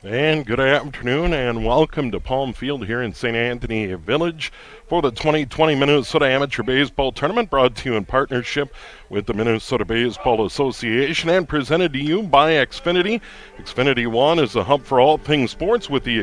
And good afternoon and welcome to Palm Field here in St. Anthony Village for the 2020 Minnesota Amateur Baseball Tournament, brought to you in partnership with the Minnesota Baseball Association and presented to you by Xfinity. Xfinity One is a hub for all things sports with the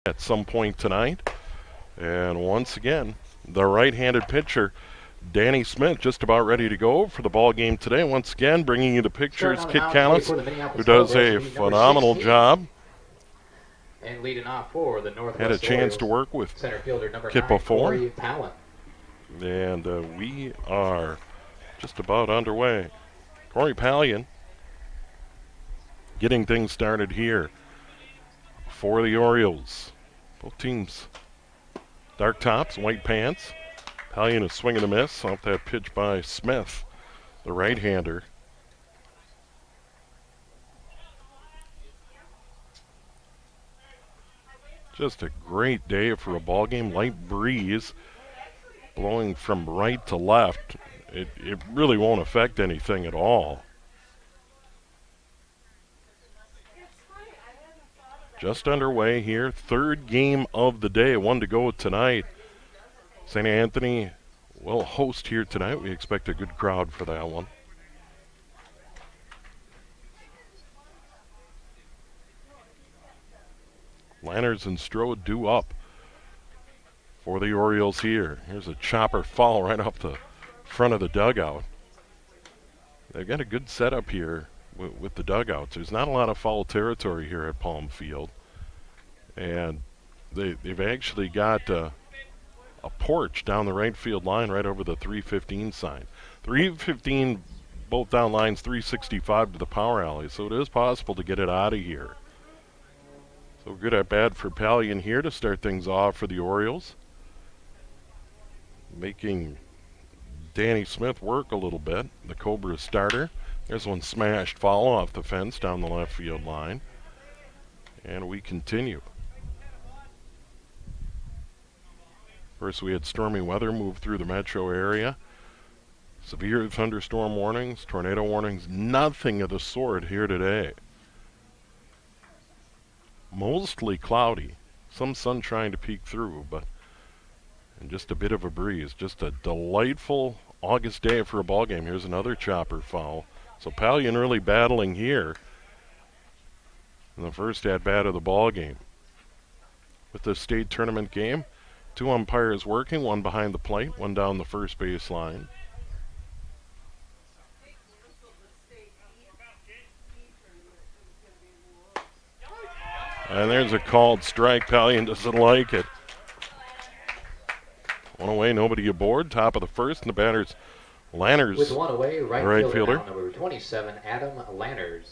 at some point tonight. And once again, the right-handed pitcher, Danny Smith, just about ready to go for the ball game today. Once again, bringing you the pictures, Kit Callis, who does a phenomenal job. And leading off for the Northwest Had a chance Orioles, to work with center fielder number Kit 9, before. Corey Palin. And we are just about underway. Corey Pallion getting things started here for the Orioles. Both teams dark tops, white pants. Pallion is swinging a miss off that pitch by Smith, the right-hander. Just a great day for a ball game. Light breeze blowing from right to left. It really won't affect anything at all. Just underway here. Third game of the day. One to go tonight. St. Anthony will host here tonight. We expect a good crowd for that one. Lanners and Strode due up for the Orioles here. Here's a chopper foul right off the front of the dugout. They've got a good setup here with the dugouts. There's not a lot of foul territory here at Palm Field. And they've actually got a porch down the right field line right over the 315 sign. 315 both down lines, 365 to the power alley. So it is possible to get it out of here. So good at bat for Pallion here to start things off for the Orioles. Making Danny Smith work a little bit, the Cobras starter. There's one smashed foul off the fence down the left field line. And we continue. First we had stormy weather move through the metro area. Severe thunderstorm warnings, tornado warnings, nothing of the sort here today. Mostly cloudy, some sun trying to peek through, and just a bit of a breeze. Just a delightful August day for a ball game. Here's another chopper foul So Palian really battling here in the first at-bat of the ball game. With the state tournament game, 2 umpires working, 1 behind the plate, 1 down the first base line. And there's a called strike. Palian doesn't like it. 1 away, nobody aboard. Top of the first, and the batter's Lanners. With 1 away, right fielder. Now, number 27, Adam Lanners.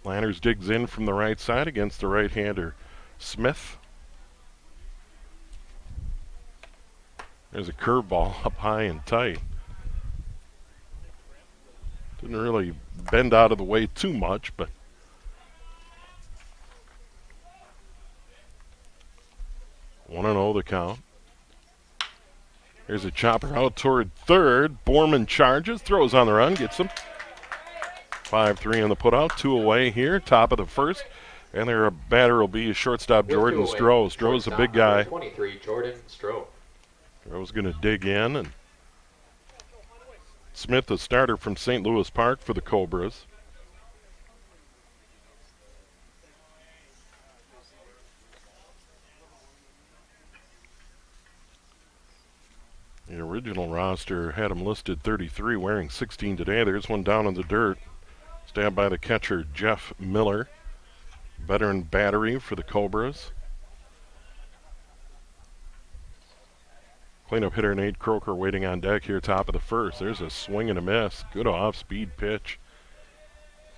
Lanners digs in from the right side against the right-hander Smith. There's a curveball up high and tight. Didn't really bend out of the way too much, but 1-0 the count. Here's a chopper out toward third. Borman charges, throws on the run, gets him. 5-3 on the putout, 2 away here, top of the first. And their batter will be shortstop Jordan Stroh. Stroh's a big guy. 23, Jordan Stroh. Stroh's going to dig in. And Smith, the starter from St. Louis Park for the Cobras. The original roster had him listed 33, wearing 16 today. There's one down in the dirt. Stabbed by the catcher, Jeff Miller. Veteran battery for the Cobras. Cleanup hitter Nate Croker waiting on deck here, top of the first. There's a swing and a miss. Good off-speed pitch.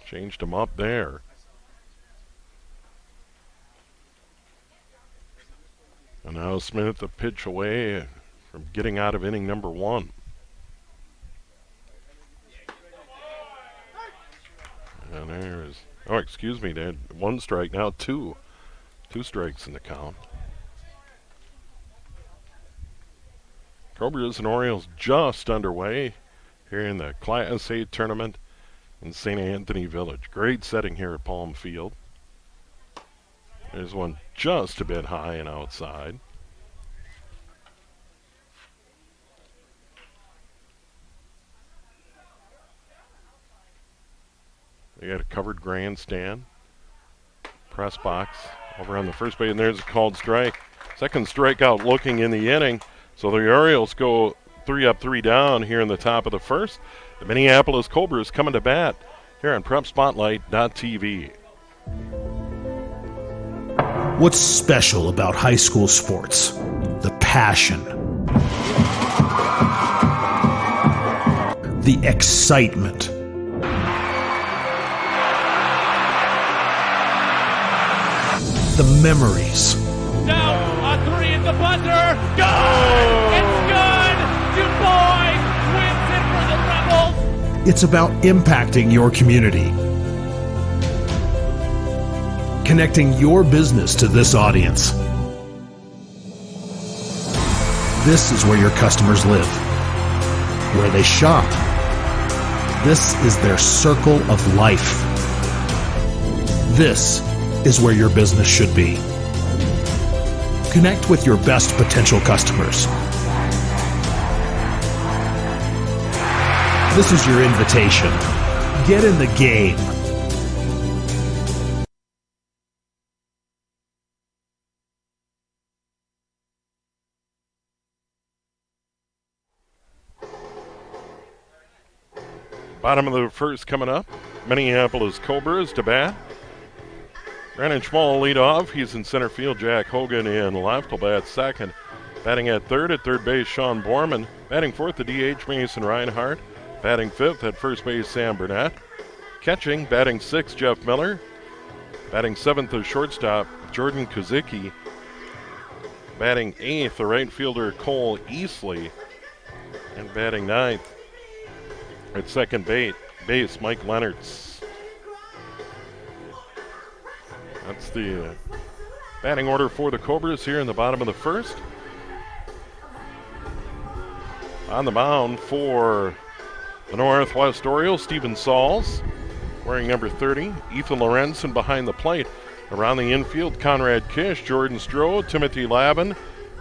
Changed him up there. And now Smith a pitch away from getting out of inning number 1. And there's, oh, excuse me, they had 1 strike, now 2. 2 strikes in the count. Cobras and Orioles just underway here in the Class A tournament in St. Anthony Village. Great setting here at Palm Field. There's one just a bit high and outside. They got a covered grandstand. Press box over on the first base, and there's a called strike. Second strikeout looking in the inning. So the Orioles go 3 up, 3 down here in the top of the first. The Minneapolis Cobras coming to bat here on PrepSpotlight.tv. What's special about high school sports? The passion. The excitement. The memories. Now on 3 at the buzzer. Good! It's good! Du Bois wins it for the Rebels. It's about impacting your community. Connecting your business to this audience. This is where your customers live, where they shop. This is their circle of life. This is where your business should be. Connect with your best potential customers. This is your invitation. Get in the game. Bottom of the first coming up. Minneapolis Cobras to bat. Brandon Schmall lead off. He's in center field. Jack Hogan in left will bat second. Batting at third base, Sean Borman. Batting fourth, the DH, Mason Reinhardt. Batting fifth at first base, Sam Burnett. Catching, batting sixth, Jeff Miller. Batting seventh, the shortstop, Jordan Kozicki. Batting eighth, the right fielder, Cole Easley. And batting ninth at second base, Mike Leonards. That's the batting order for the Cobras here in the bottom of the first. On the mound for the Northwest Orioles, Steven Sauls, wearing number 30. Ethan Lorenzen behind the plate. Around the infield, Conrad Kish, Jordan Stroh, Timothy Lavin,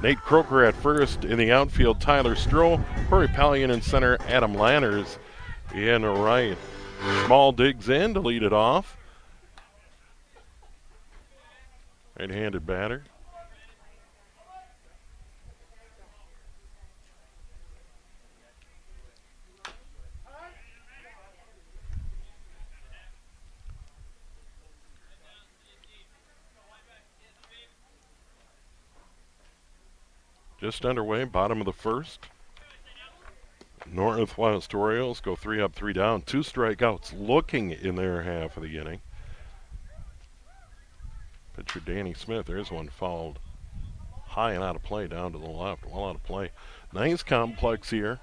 Nate Croker at first. In the outfield, Tyler Stroh. Corey Pallion in center, Adam Lanners in right. Small digs in to lead it off. Right-handed batter. Just underway, bottom of the first. Northwest Orioles go 3 up, 3 down. 2 strikeouts looking in their half of the inning. Pitcher Danny Smith, there's one fouled high and out of play down to the left. Well out of play. Nice complex here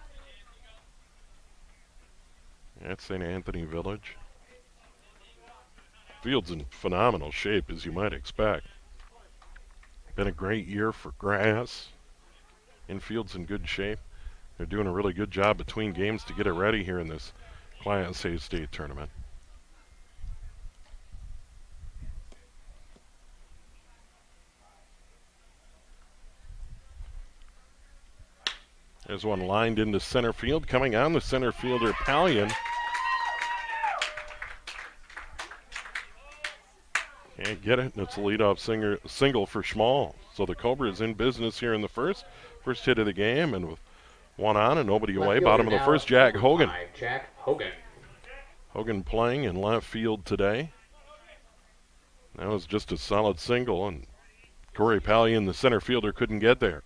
at St. Anthony Village. Field's in phenomenal shape, as you might expect. Been a great year for grass. Infield's in good shape. They're doing a really good job between games to get it ready here in this Class A state tournament. There's one lined into center field. Coming on the center fielder, Pallion. Can't get it, and it's a leadoff single for Schmall. So the Cobras in business here in the first hit of the game, and with one on and nobody away. Bottom of the first, Jack Hogan. Jack Hogan. Hogan playing in left field today. That was just a solid single, and Corey Pallion, the center fielder, couldn't get there.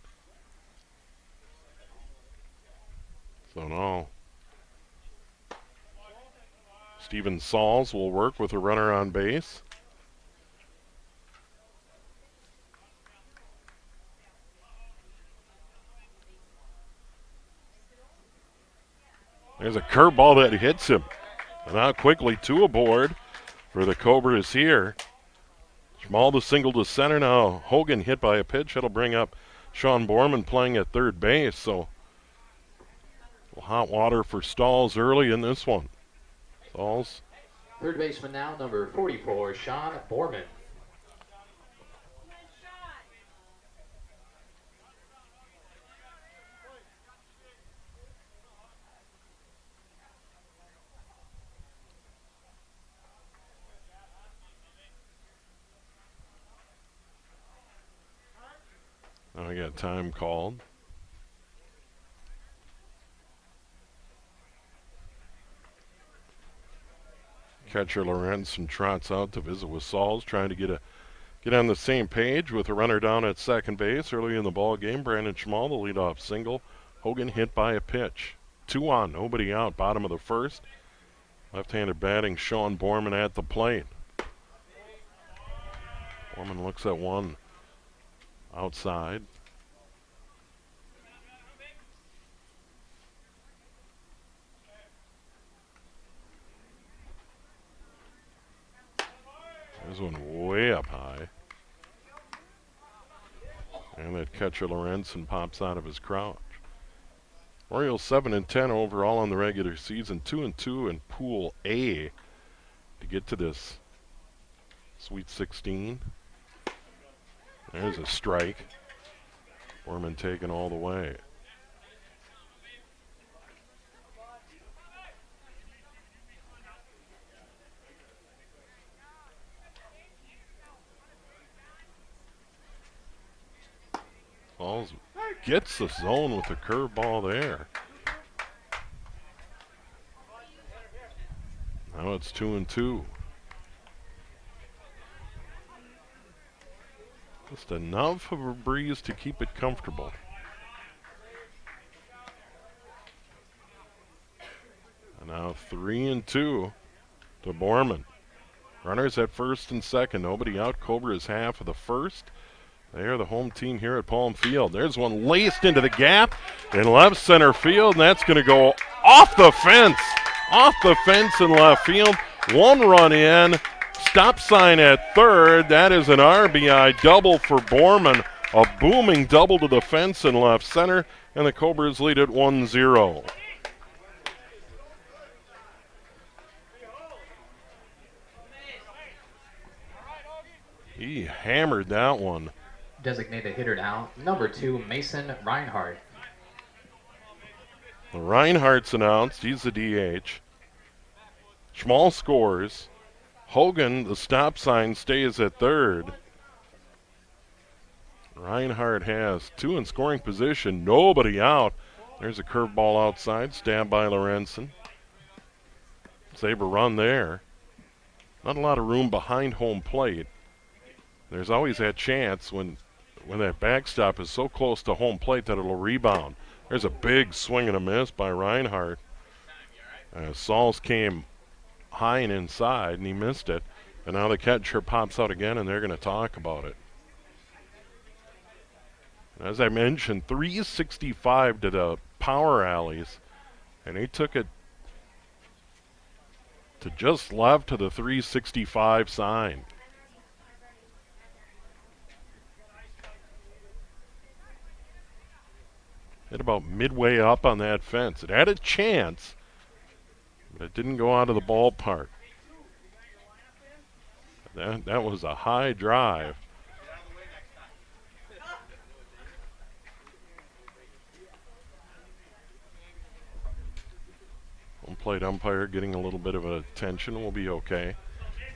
So now Steven Sauls will work with a runner on base. There's a curveball that hits him. And now quickly 2 aboard for the Cobras here. Schmall the single to center now. Hogan hit by a pitch. That'll bring up Sean Borman playing at third base. So hot water for Stalls early in this one. Stalls. Third baseman now, number 44, Sean Borman. Now we got time called. Catcher Lorenzen trots out to visit with Sauls, trying to get on the same page with a runner down at second base early in the ball game. Brandon Schmall, the leadoff single. Hogan hit by a pitch. 2 on, nobody out. Bottom of the first. Left-handed batting, Sean Borman at the plate. Borman looks at one outside. There's one way up high. And that catcher Lorenzen pops out of his crouch. Orioles 7-10 overall on the regular season, 2-2 in Pool A to get to this Sweet 16. There's a strike. Borman taken all the way. Sauls gets the zone with the curveball there. Now it's 2-2. Just enough of a breeze to keep it comfortable. And now 3-2 to Borman. Runners at first and second. Nobody out. Cobras half of the first. They are the home team here at Palm Field. There's one laced into the gap in left center field, and that's going to go off the fence. Off the fence in left field. 1 run in. Stop sign at third. That is an RBI double for Borman. A booming double to the fence in left center, and the Cobras lead at 1-0. He hammered that one Designated hitter now, number 2, Mason Reinhardt. The Reinhardt's announced. He's the DH. Schmal scores. Hogan, the stop sign, stays at third. Reinhardt has 2 in scoring position. Nobody out. There's a curveball outside. Stabbed by Lorenzen. Save a run there. Not a lot of room behind home plate. There's always that chance when that backstop is so close to home plate that it'll rebound. There's a big swing and a miss by Reinhardt. Sauls came high and inside, and he missed it. And now the catcher pops out again, and they're going to talk about it. As I mentioned, 365 to the power alleys, and he took it to just left to the 365 sign. Hit about midway up on that fence. It had a chance, but it didn't go out of the ballpark. That was a high drive. Home plate umpire getting a little bit of attention. Will be okay.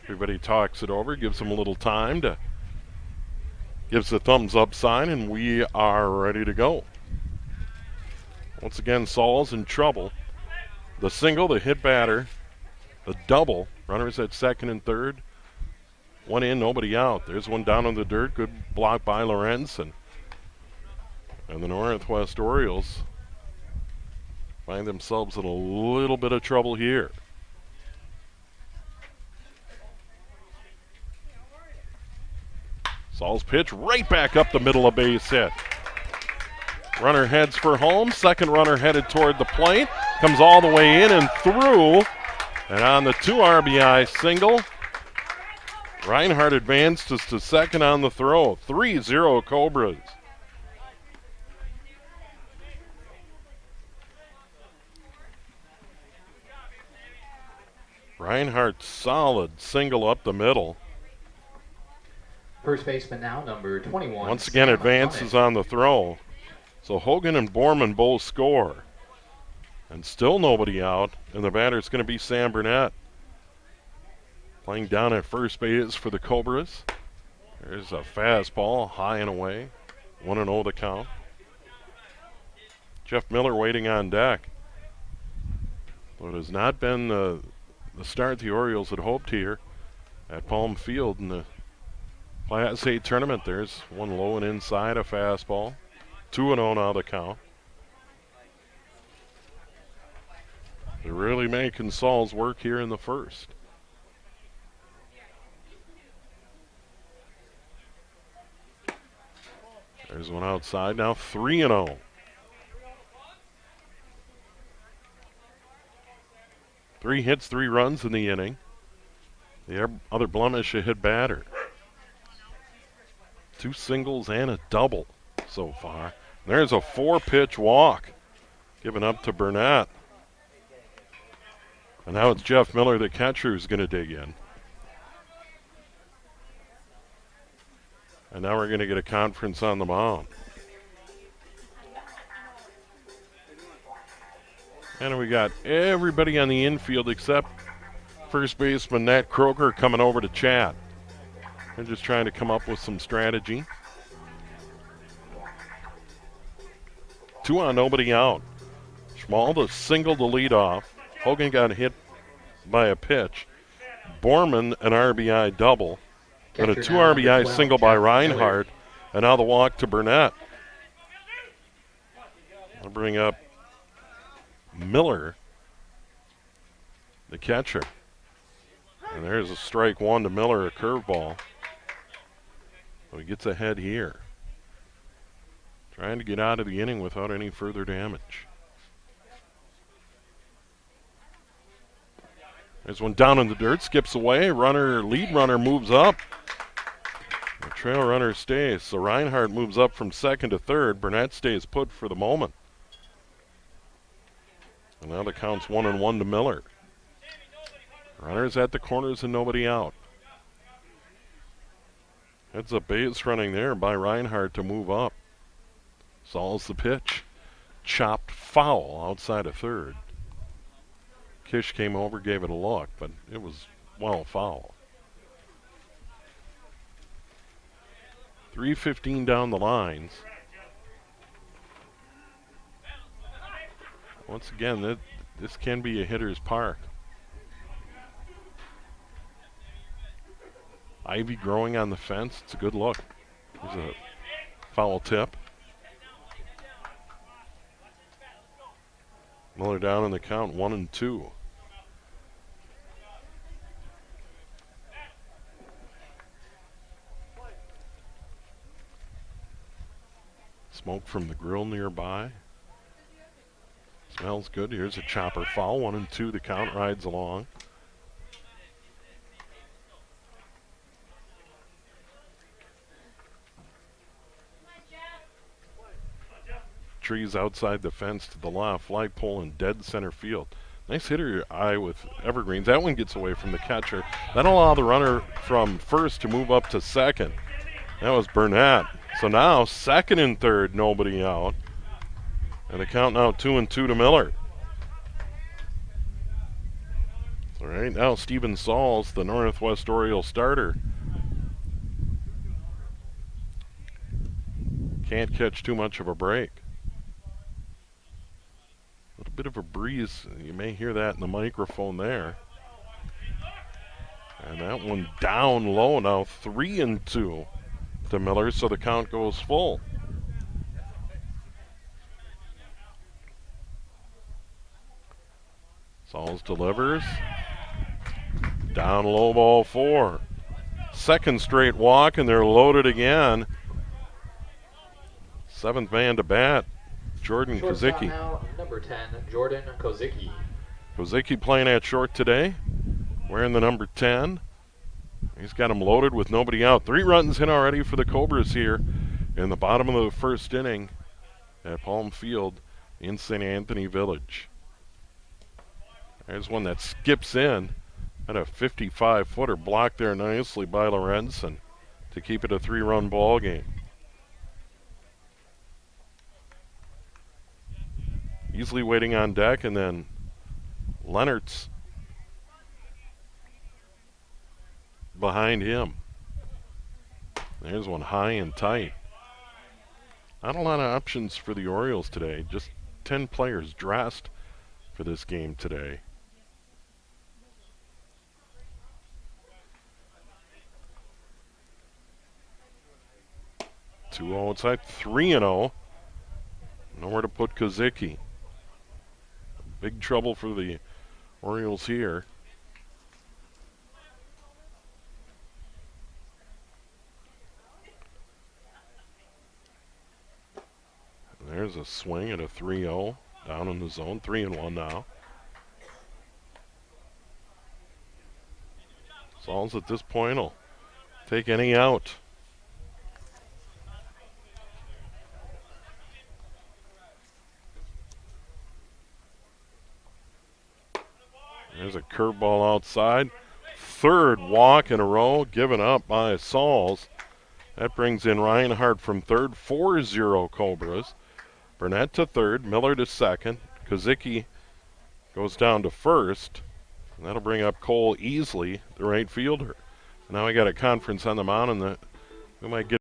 Everybody talks it over, gives him a little time to, gives the thumbs up sign, and we are ready to go. Once again, Saul's in trouble. The single, the hit batter, the double. Runners at second and third. One in, nobody out. There's one down in the dirt. Good block by Lorenzen. And the Northwest Orioles find themselves in a little bit of trouble here. Saul's pitch right back up the middle of base hit. Runner heads for home. Second runner headed toward the plate. Comes all the way in and through. And on the 2 RBI single, Reinhardt advances to second on the throw. 3-0 Cobras. Reinhardt solid single up the middle. First baseman now, number 21. Once again advances on the throw. So Hogan and Borman both score. And still nobody out. And the batter's going to be Sam Burnett. Playing down at first base for the Cobras. There's a fastball high and away. 1-0 the count. Jeff Miller waiting on deck. Well, it has not been the start the Orioles had hoped here at Palm Field in the Class A tournament. There's one low and inside, a fastball. 2-0 now the count. They're really making Saul's work here in the first. There's one outside now, 3-0. Three hits, 3 runs in the inning. The other blemish, a hit batter. 2 singles and a double so far. There's a 4-pitch walk given up to Burnett. And now it's Jeff Miller, the catcher, who's going to dig in. And now we're going to get a conference on the mound. And we got everybody on the infield except first baseman Nat Croker coming over to chat. They're just trying to come up with some strategy. 2 on, nobody out. Schmal to single to lead off. Hogan got hit by a pitch. Borman an RBI double. And a 2 RBI single by Reinhardt. And now the walk to Burnett. I'll bring up Miller, the catcher. And there's a strike 1 to Miller, a curveball. So he gets ahead here. Trying to get out of the inning without any further damage. There's one down in the dirt, skips away. Lead runner moves up. The trail runner stays. So Reinhardt moves up from second to third. Burnett stays put for the moment. And now the count's 1-1 to Miller. Runners at the corners and nobody out. Heads up base running there by Reinhardt to move up. Saul's the pitch. Chopped foul outside of third. Kish came over, gave it a look, but it was well foul. 3:15 down the lines. Once again, this can be a hitter's park. Ivy growing on the fence. It's a good look. There's a foul tip. Miller down in the count, 1-2. Smoke from the grill nearby. Smells good. Here's a chopper foul. 1-2. The count rides along. Trees outside the fence to the left. Light pole in dead center field. Nice hitter eye with evergreens. That one gets away from the catcher. That'll allow the runner from first to move up to second. That was Burnett. So now second and third, nobody out. And the count now 2-2 to Miller. All right, now Steven Sauls, the Northwest Orioles starter. Can't catch too much of a break. A little bit of a breeze. You may hear that in the microphone there. And that one down low now, 3-2 to Miller, so the count goes full. Sauls delivers. Down low, ball 4. Second straight walk, and they're loaded again. Seventh man to bat, Jordan Shortstop Kozicki. now, number 10, Jordan Kozicki. Kozicki playing at short today, wearing the number 10. He's got him loaded with nobody out. 3 runs in already for the Cobras here in the bottom of the first inning at Palm Field in St. Anthony Village. There's one that skips in. Had a 55-footer blocked there nicely by Lorenzen to keep it a 3-run ball game. Easily waiting on deck, and then Leonard's behind him. There's one high and tight. Not a lot of options for the Orioles today. Just 10 players dressed for this game today. 2-0 outside, 3-0. Nowhere to put Kozicki. Big trouble for the Orioles here. There's a swing at a 3-0 down in the zone. 3-1 now. Sauls at this point will take any out. There's a curveball outside. Third walk in a row given up by Sauls. That brings in Reinhardt from third. 4-0 Cobras. Burnett to third. Miller to second. Kozicki goes down to first. And that'll bring up Cole Easley, the right fielder. Now we got a conference on the mound, and we might get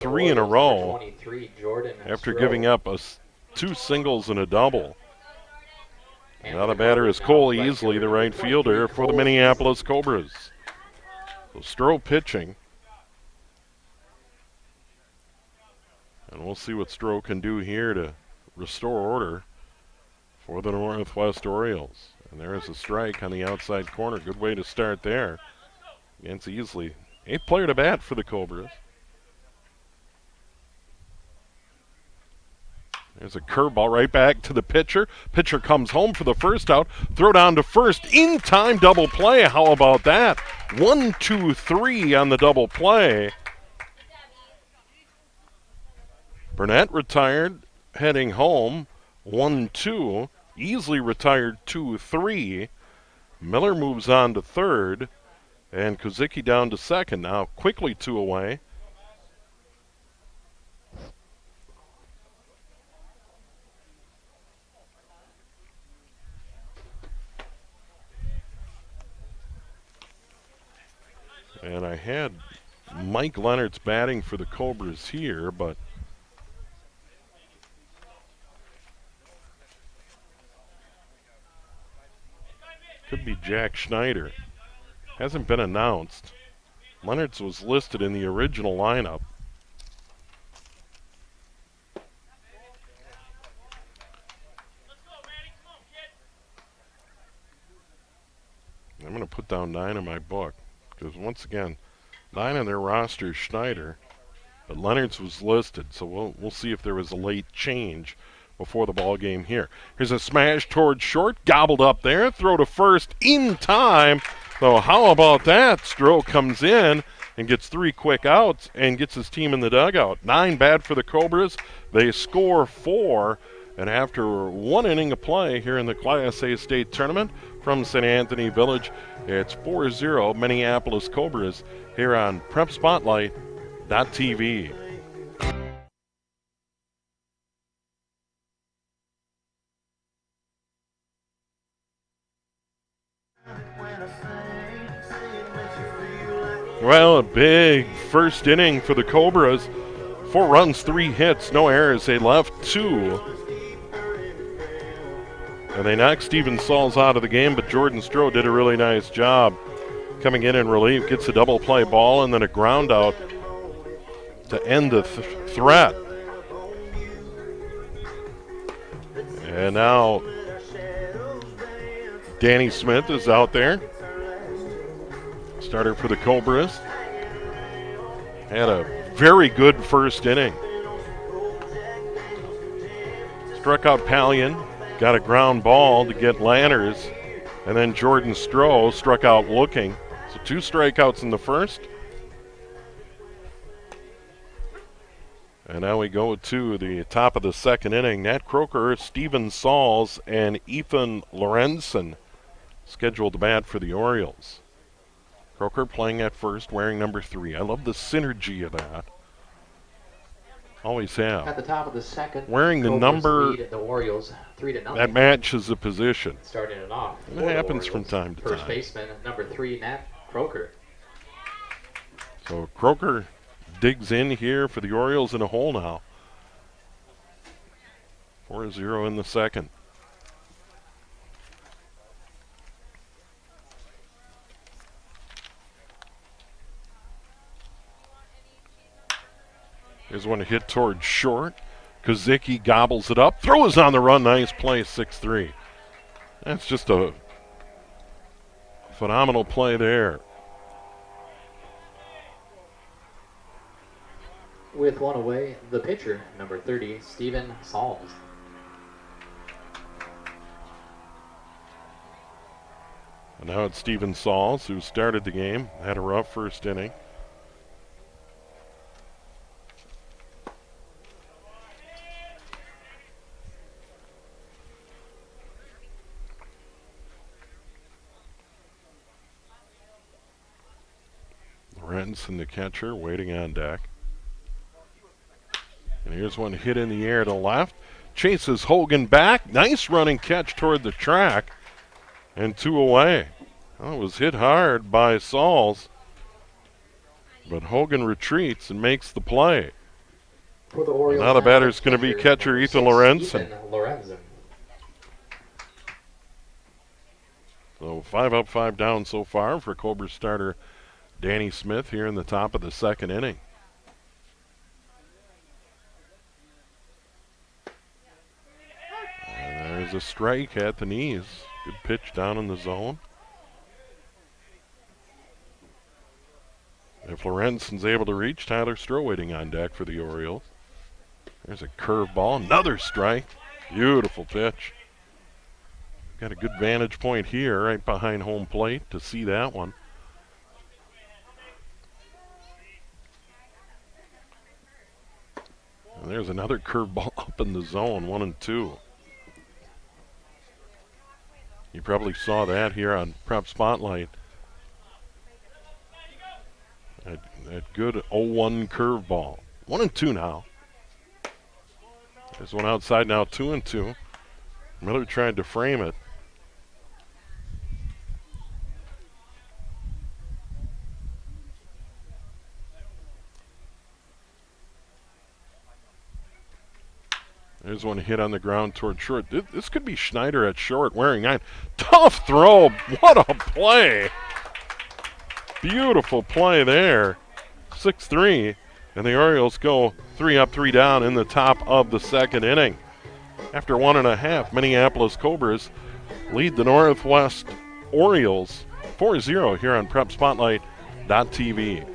three in a row 23, Jordan after Stroh. giving up two singles and a double. And Now the for batter is now, Cole right Easley, the fielder, right 23, fielder for the Cole Minneapolis Cobras. So Stroh pitching. And we'll see what Stroh can do here to restore order for the Northwest Orioles. And there's a strike on the outside corner. Good way to start there against Easley. 8th player to bat for the Cobras. There's a curveball right back to the pitcher. Pitcher comes home for the first out. Throw down to first. In time double play. How about that? 1, 2, 3 on the double play. Burnett retired, heading home. 1, 2. Easley retired 2, 3. Miller moves on to third. And Kozicki down to second. Now quickly 2 away. And I had Mike Leonard's batting for the Cobras here, but could be Jack Schneider. Hasn't been announced. Leonard's was listed in the original lineup. I'm going to put down 9 in my book. Because once again, 9 on their roster is Schneider, but Leonard's was listed, so we'll see if there was a late change before the ball game here. Here's a smash towards short, gobbled up there, throw to first in time. So how about that? Stroh comes in and gets 3 quick outs and gets his team in the dugout. 9 bad for the Cobras. They score 4, and after 1 inning of play here in the Class A state tournament from St. Anthony Village, it's 4-0 Minneapolis Cobras here on PrepSpotlight.tv. Well, a big first inning for the Cobras. 4 runs, 3 hits, no errors. They left 2. And they knocked Steven Sauls out of the game, but Jordan Stroh did a really nice job coming in relief, gets a double play ball and then a ground out to end the threat. And now Danny Smith is out there. Starter for the Cobras. Had a very good first inning. Struck out Pallion, got a ground ball to get Lanners, and then Jordan Stroh struck out Looking. So 2 strikeouts in the first. And now we go to the top of the second inning. Nat Croker, Steven Sauls, and Ethan Lorenzen scheduled to bat for the Orioles. Croker playing at first, wearing number 3. I love the synergy of that. Always have. At the top of the second, wearing the Cobras number lead the Orioles 3-0. that matches the position. Starting it off. And it happens from time to First time. baseman, number 3, Nat Croker. So Croker digs in here for the Orioles in a hole now. 4-0 in the second. Here's one hit towards short. Kozicki gobbles it up. Throws on the run. Nice play, 6-3. That's just a phenomenal play there. With 1 away, the pitcher, number 30, Steven Sauls. And now it's Steven Sauls, who started the game. Had a rough first inning. Lorenzen, the catcher, waiting on deck. And here's one hit in the air to left. Chases Hogan back. Nice running catch toward the track. And 2 away. Well, it was hit hard by Sauls. But Hogan retreats and makes the play. For the Orioles, Now the batter's going to be catcher Ethan Lorenzen. So 5 up, 5 down so far for Cobras starter Danny Smith here in the top of the second inning. And there's a strike at the knees. Good pitch down in the zone. If Lorenzen's able to reach, Tyler Stroh waiting on deck for the Orioles. There's a curveball, another strike. Beautiful pitch. Got a good vantage point here right behind home plate to see that one. And there's another curveball up in the zone, 1-2. You probably saw that here on Prep Spotlight. That good 0-1 curveball. 1-2 now. There's one outside now, 2-2. Miller tried to frame it. There's one hit on the ground toward short. This could be Schneider at short, wearing 9. Tough throw. What a play. Beautiful play there. 6-3. And the Orioles go 3 up, 3 down in the top of the second inning. After 1.5, Minneapolis Cobras lead the Northwest Orioles 4-0 here on PrepSpotlight.tv.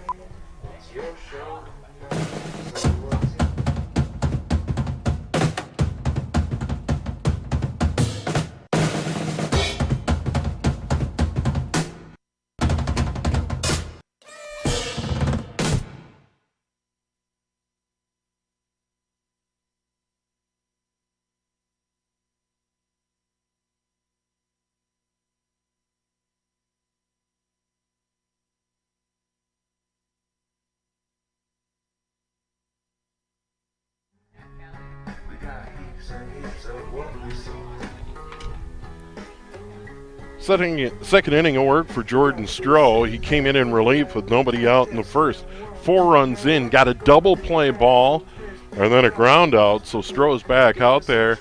Second inning of work for Jordan Stroh. He came in relief with nobody out in the first. 4 runs in, got a double play ball, and then a ground out. So Stroh's back out there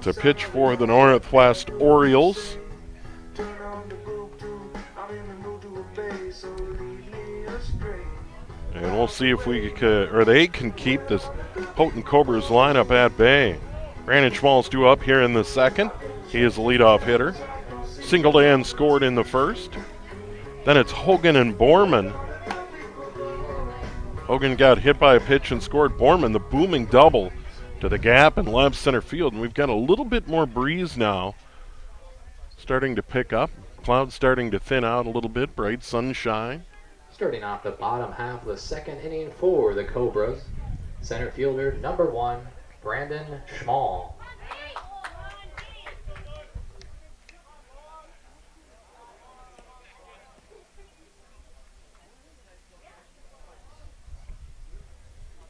to pitch for the Northwest Orioles. And we'll see if we could, or they can keep this potent Cobras lineup at bay. Brandon Schmalz due up here in the second. He is the leadoff hitter. Singleton scored in the first. Then it's Hogan and Borman. Hogan got hit by a pitch and scored. Borman, the booming double to the gap in left center field. And we've got a little bit more breeze now starting to pick up. Clouds starting to thin out a little bit. Bright sunshine. Starting off the bottom half of the second inning for the Cobras, center fielder number 1, Brandon Schmall.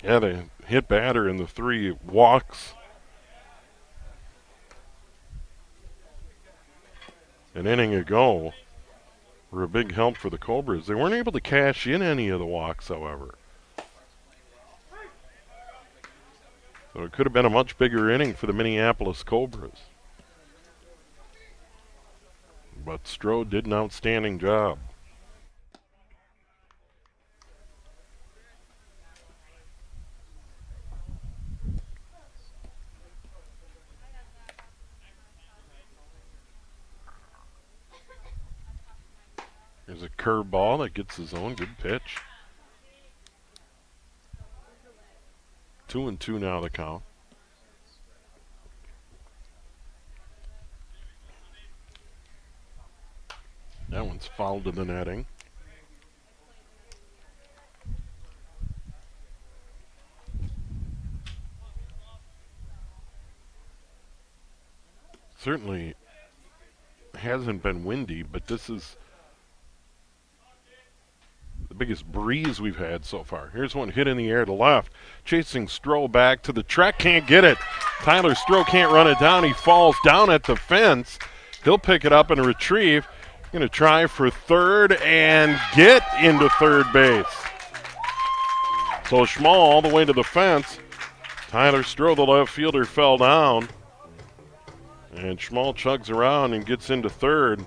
Yeah, they hit batter in the 3 walks. An inning ago were a big help for the Cobras. They weren't able to cash in any of the walks, however. So it could have been a much bigger inning for the Minneapolis Cobras. But Stroh did an outstanding job. There's a curveball that gets his own. Good pitch. 2-2 now the count. That one's fouled to the netting. Certainly hasn't been windy, but this is the biggest breeze we've had so far. Here's one hit in the air to left. Chasing Stroh back to the track. Can't get it. Tyler Stroh can't run it down. He falls down at the fence. He'll pick it up and retrieve. Going to try for third and get into third base. So Schmall all the way to the fence. Tyler Stroh, the left fielder, fell down. And Schmal chugs around and gets into third.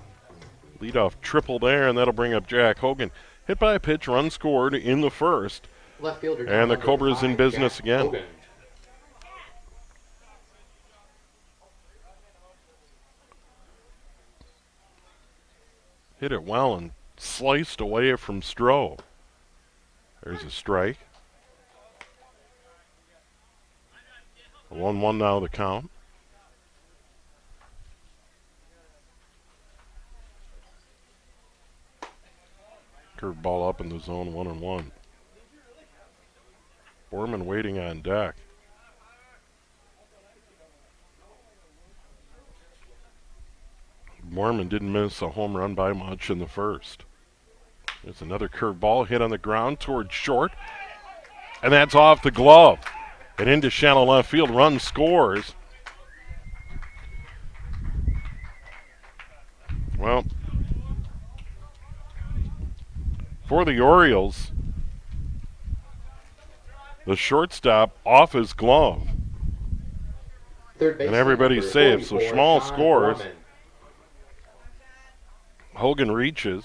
Leadoff triple there, and that'll bring up Jack Hogan. Hit by a pitch, run scored in the first. Left fielder. And the number Cobras in 5, business Jack again. Hogan. Hit it well and sliced away from Stroh. There's a strike. 1-1 now the count. Curveball up in the zone, 1-1. Borman waiting on deck. Borman didn't miss a home run by much in the first. There's another curveball hit on the ground towards short. And that's off the glove. And into shallow left field. Run scores. Well, for the Orioles, the shortstop off his glove. Third base. And everybody's safe. So Schmal scores. Gorman. Hogan reaches.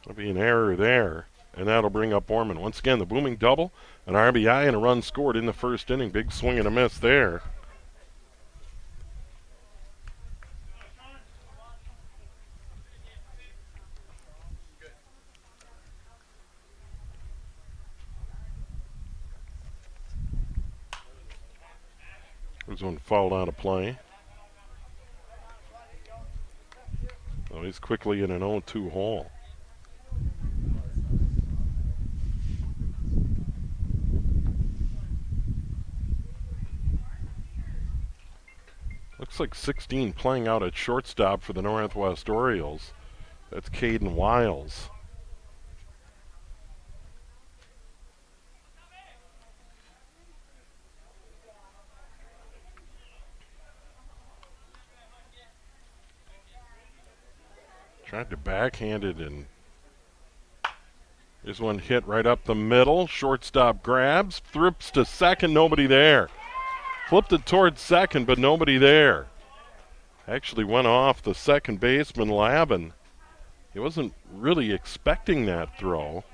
There'll be an error there. And that'll bring up Borman. Once again, the booming double, an RBI, and a run scored in the first inning. Big swing and a miss there. There's one fouled out of play. Oh, he's quickly in an 0-2 hole. Looks like 16 playing out at shortstop for the Northwest Orioles. That's Caden Wiles. Tried to backhand it, and there's one hit right up the middle. Shortstop grabs, thrips to second, nobody there. Flipped it towards second, but nobody there. Actually went off the second baseman, Lavin. He wasn't really expecting that throw.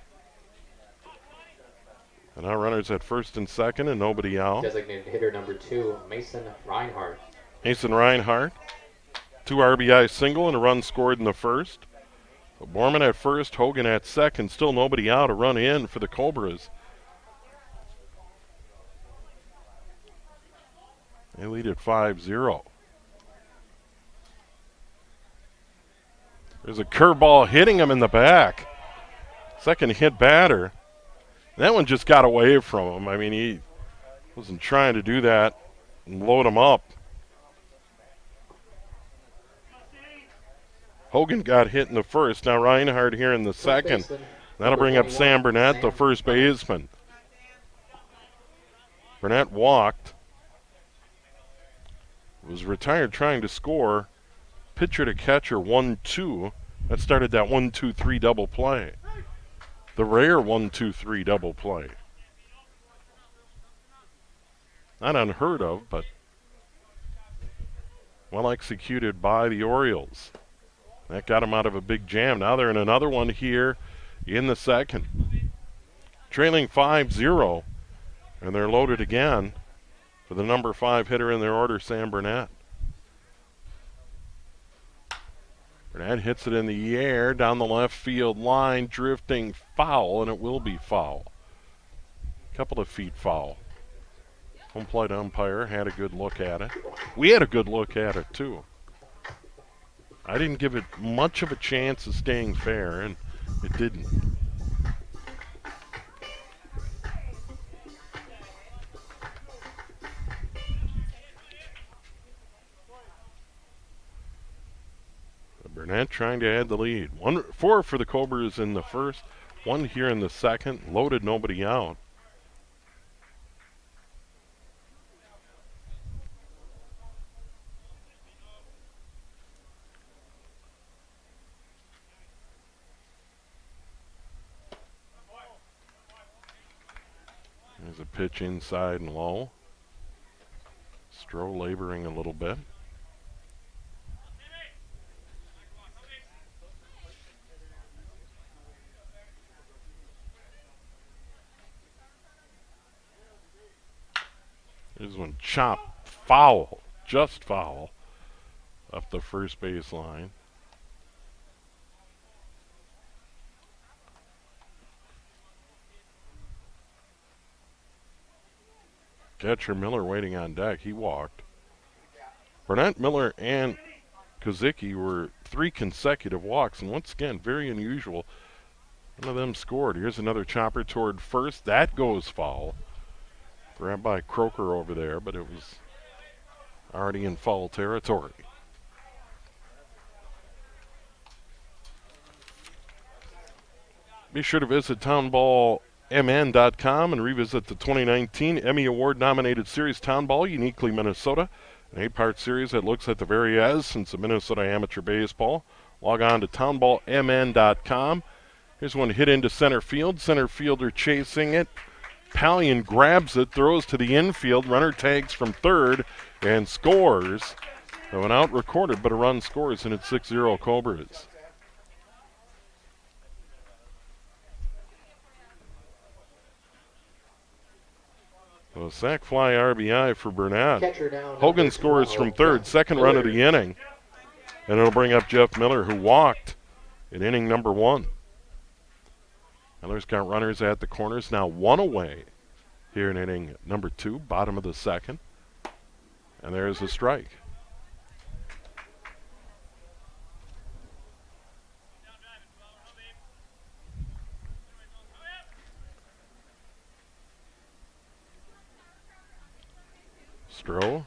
And now runners at first and second and nobody out. Designated hitter number 2, Mason Reinhardt. Mason Reinhardt, 2 RBI single and a run scored in the first. So Borman at first, Hogan at second. Still nobody out, a run in for the Cobras. They lead at 5-0. There's a curveball hitting him in the back. Second hit batter. That one just got away from him. I mean, he wasn't trying to do that and load him up. Hogan got hit in the first. Now Reinhardt here in the second. That'll bring up Sam Burnett, the first baseman. Burnett walked. Was retired trying to score. Pitcher to catcher 1-2. That started that 1-2-3 double play. The rare 1-2-3 double play. Not unheard of, but well executed by the Orioles. That got them out of a big jam. Now they're in another one here in the second. Trailing 5-0, and they're loaded again for the number 5 hitter in their order, Sam Burnett. Burnett hits it in the air down the left field line, drifting foul, and it will be foul. Couple of feet foul. Home plate umpire had a good look at it. We had a good look at it, too. I didn't give it much of a chance of staying fair, and it didn't. Burnett trying to add the lead. 4 for the Cobras in the first, 1 here in the second. Loaded, nobody out. There's a pitch inside and low. Stroh laboring a little bit. Here's one chop, foul, just foul, up the first base line. Catcher Miller waiting on deck. He walked. Burnett, Miller, and Kozicki were 3 consecutive walks, and once again, very unusual. None of them scored. Here's another chopper toward first. That goes foul. Grabbed by Croker over there, but it was already in foul territory. Be sure to visit townballmn.com and revisit the 2019 Emmy Award-nominated series Town Ball, Uniquely Minnesota, an 8-part series that looks at the very essence of Minnesota amateur baseball. Log on to townballmn.com. Here's one hit into center field. Center fielder chasing it. Pallion grabs it, throws to the infield. Runner tags from third and scores. That went out recorded, but a run scores, and it's 6-0 Cobras. So a sac fly RBI for Burnett. Catcher now, Hogan number scores 12, from third, second run of the inning. And it'll bring up Jeff Miller, who walked in inning number 1. Miller's got runners at the corners, now 1 away here in inning number 2, bottom of the second. And there's a strike. Stroh.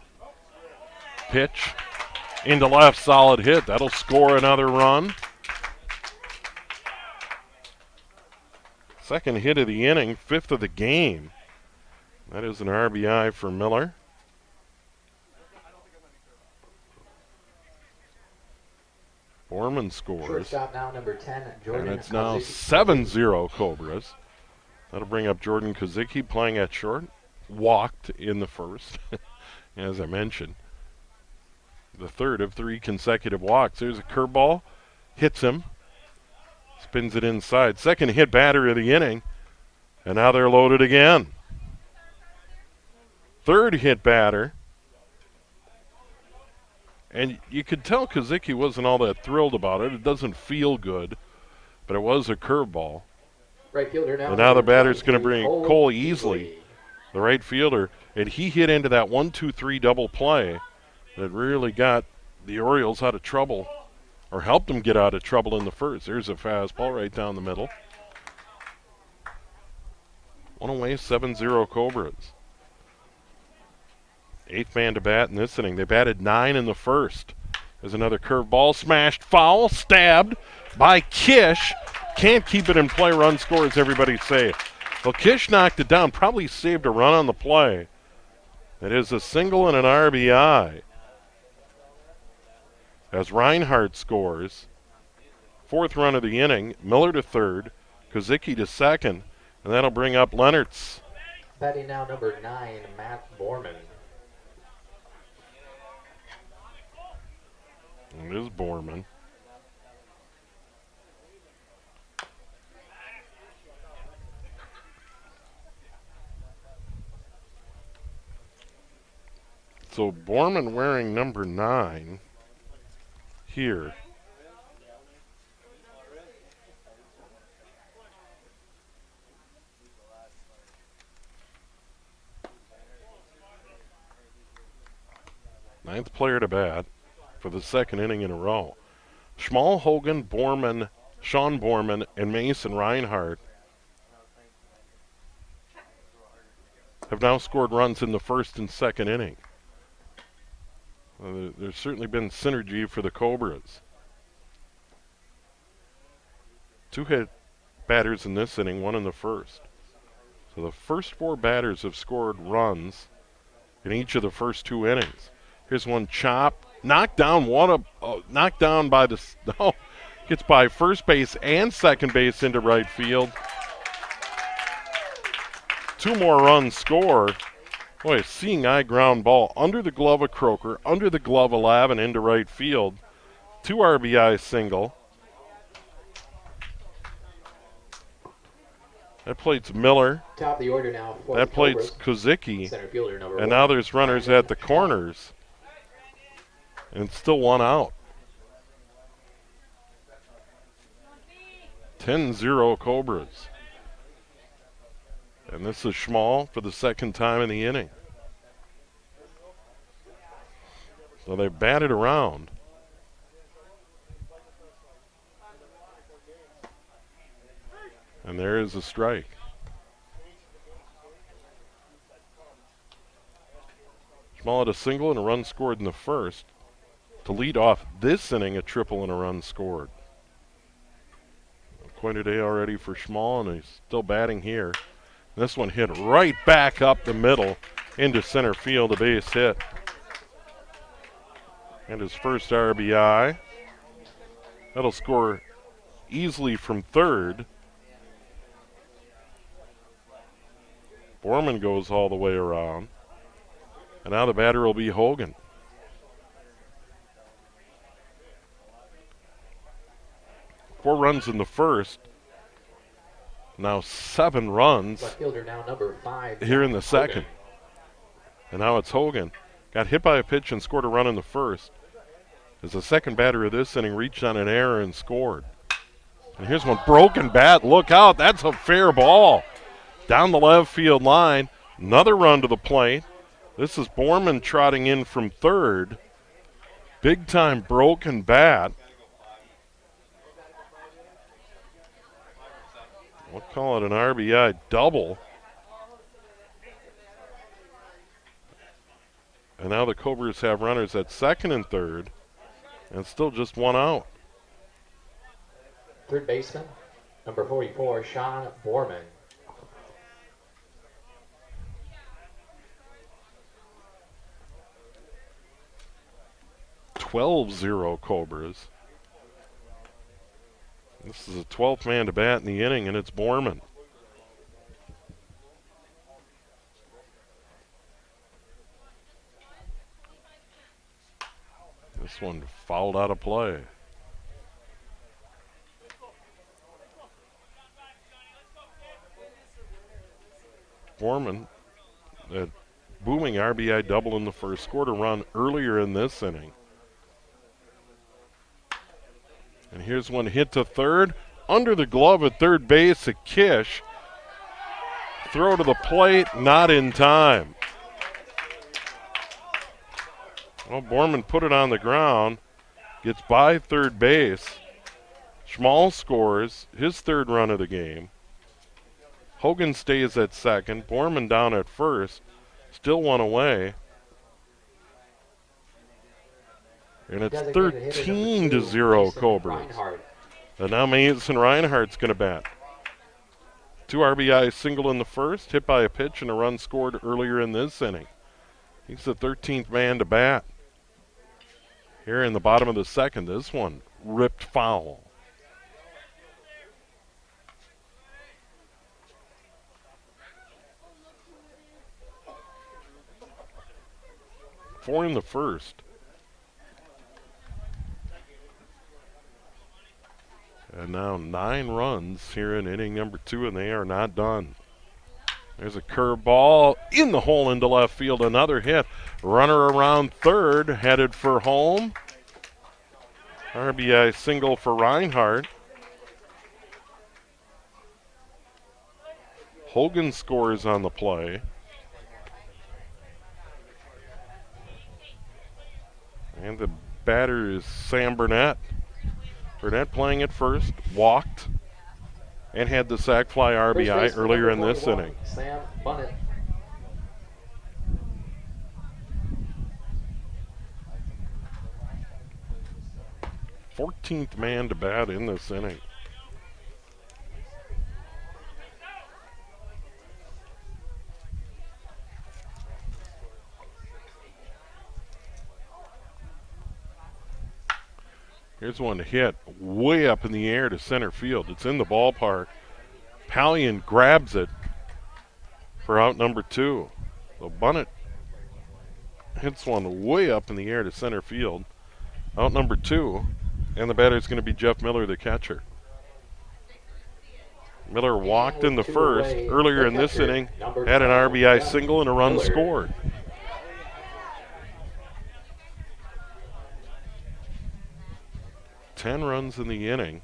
Pitch into left, solid hit. That'll score another run. Second hit of the inning, 5th of the game. That is an RBI for Miller. Borman scores. Shortstop now, number 10, Jordan And it's now Kozicki. 7-0 Cobras. That'll bring up Jordan Kozicki playing at short. Walked in the first, as I mentioned. The third of 3 consecutive walks. There's a curveball. Hits him. Spins it inside. Second hit batter of the inning. And now they're loaded again. Third hit batter. And you could tell Kozicki wasn't all that thrilled about it. It doesn't feel good, but it was a curveball. Right fielder now. And now the number batter's going to 23, bring Cole Easley, the right fielder, and he hit into that 1-2-3 double play that really got the Orioles out of trouble, or helped them get out of trouble in the first. There's a fastball right down the middle. 1 away, 7-0 Cobras. 8th man to bat in this inning. They batted 9 in the first. There's another curveball, smashed foul, stabbed by Kish. Can't keep it in play, run scores, everybody safe. Well, Kish knocked it down, probably saved a run on the play. It is a single and an RBI. As Reinhardt scores, 4th run of the inning, Miller to third, Kozicki to second, and that'll bring up Lennertz. Batting now, number 9, Matt Borman. And it is Borman. So Borman wearing number 9 here. Ninth player to bat for the second inning in a row. Schmal, Hogan, Borman, Sean Borman, and Mason Reinhardt have now scored runs in the first and second inning. There's certainly been synergy for the Cobras. 2 hit batters in this inning, 1 in the first. So the first 4 batters have scored runs in each of the first 2 innings. Here's one chop, knocked down knocked down by the gets by first base and second base into right field. 2 more runs scored. Boy, seeing eye ground ball under the glove of Croker, under the glove of Lavin into right field. 2 RBI single. That plates Miller. Top of the order now for That the plates Cobras. Kozicki. Center fielder number And 1. now there's runners Brandon at the Schmaltz. corners. And still 1 out. 10-0 Cobras. And this is Schmal for the second time in the inning. So they batted around. And there is a strike. Schmal had a single and a run scored in the first. To lead off this inning, a triple and a run scored. Quite a day already for Schmal, and he's still batting here. This one hit right back up the middle into center field, a base hit. And his first RBI. That'll score easily from third. Borman goes all the way around. And now the batter will be Hogan. Four runs in the first. Now 7 runs Left fielder now number 5. here in the second. And now it's Hogan. Got hit by a pitch and scored a run in the first. As the second batter of this inning reached on an error and scored. And here's one broken bat. Look out. That's a fair ball. Down the left field line. Another run to the plate. This is Borman trotting in from third. Big time broken bat. We'll call it an RBI double. And now the Cobras have runners at second and third. And still just 1 out. Third baseman number 44, Sean Borman. (12-0) Cobras. This is a 12th man to bat in the inning, and it's Borman. This one fouled out of play. Borman, that booming RBI double in the first, scored a run earlier in this inning. And here's one hit to third. Under the glove at third base, a Kish. Throw to the plate, not in time. Well, Borman put it on the ground, gets by third base. Schmal scores his third run of the game. Hogan stays at second. Borman down at first. Still 1 away. And it's 13-0 Cobras. And now Mason Reinhardt's going to bat. 2 RBI single in the first, hit by a pitch and a run scored earlier in this inning. He's the 13th man to bat. Here in the bottom of the second, this one ripped foul. Four in the first. And now 9 runs here in inning number 2, and they are not done. There's a curveball in the hole into left field. Another hit. Runner around third, headed for home. RBI single for Reinhardt. Hogan scores on the play. And the batter is Sam Burnett. Burnett playing at first, walked, and had the sac fly RBI earlier in this inning. Sam Burnett. Fourteenth man to bat in this inning. Here's one hit way up in the air to center field. It's in the ballpark. Pallion grabs it, for out number 2. So Bunnett hits one way up in the air to center field. Out number 2, and the batter is going to be Jeff Miller, the catcher. Miller walked in the first earlier in this inning, had an RBI single and a run scored. Ten runs in the inning,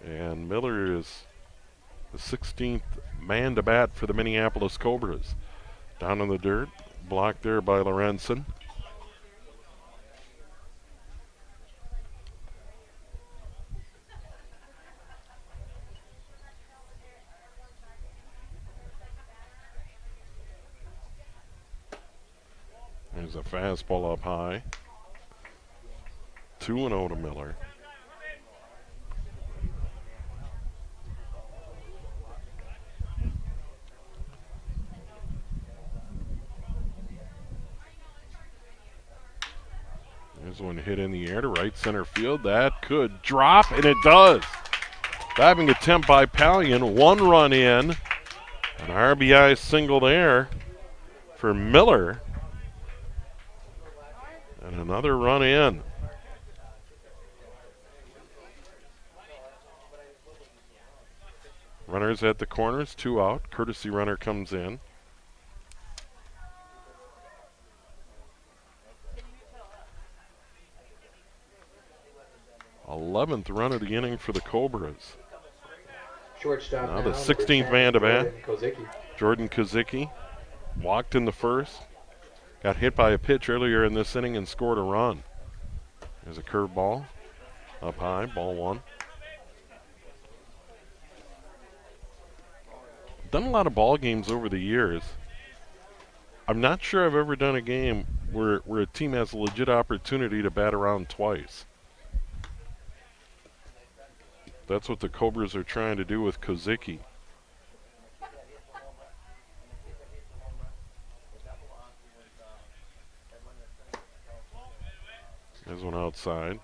and Miller is the 16th man to bat for the Minneapolis Cobras. Down in the dirt, blocked there by Lorenzen. There's a fastball up high. 2-0 to Miller. There's one hit in the air to right center field. That could drop, and it does. Diving attempt by Pallion. 1 run in. An RBI single there for Miller. And another run in. Runners at the corners, 2 out. Courtesy runner comes in. th run of the inning for the Cobras. Shortstop now the 16th man to bat. Jordan Kozicki walked in the first. Got hit by a pitch earlier in this inning and scored a run. There's a curveball up high, ball 1. Done a lot of ball games over the years. I'm not sure I've ever done a game where a team has a legit opportunity to bat around twice. That's what the Cobras are trying to do with Kozicki. There's one outside.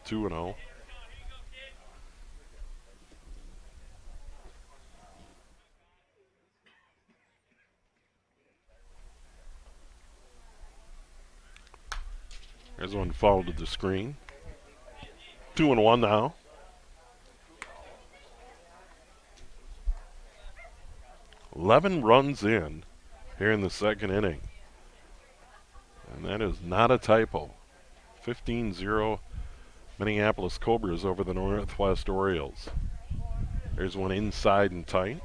2-0. There's one foul to the screen. 2-1 now. Eleven runs in here in the second inning. And that is not a typo. 15-0 Minneapolis Cobras over the Northwest Orioles. There's one inside and tight.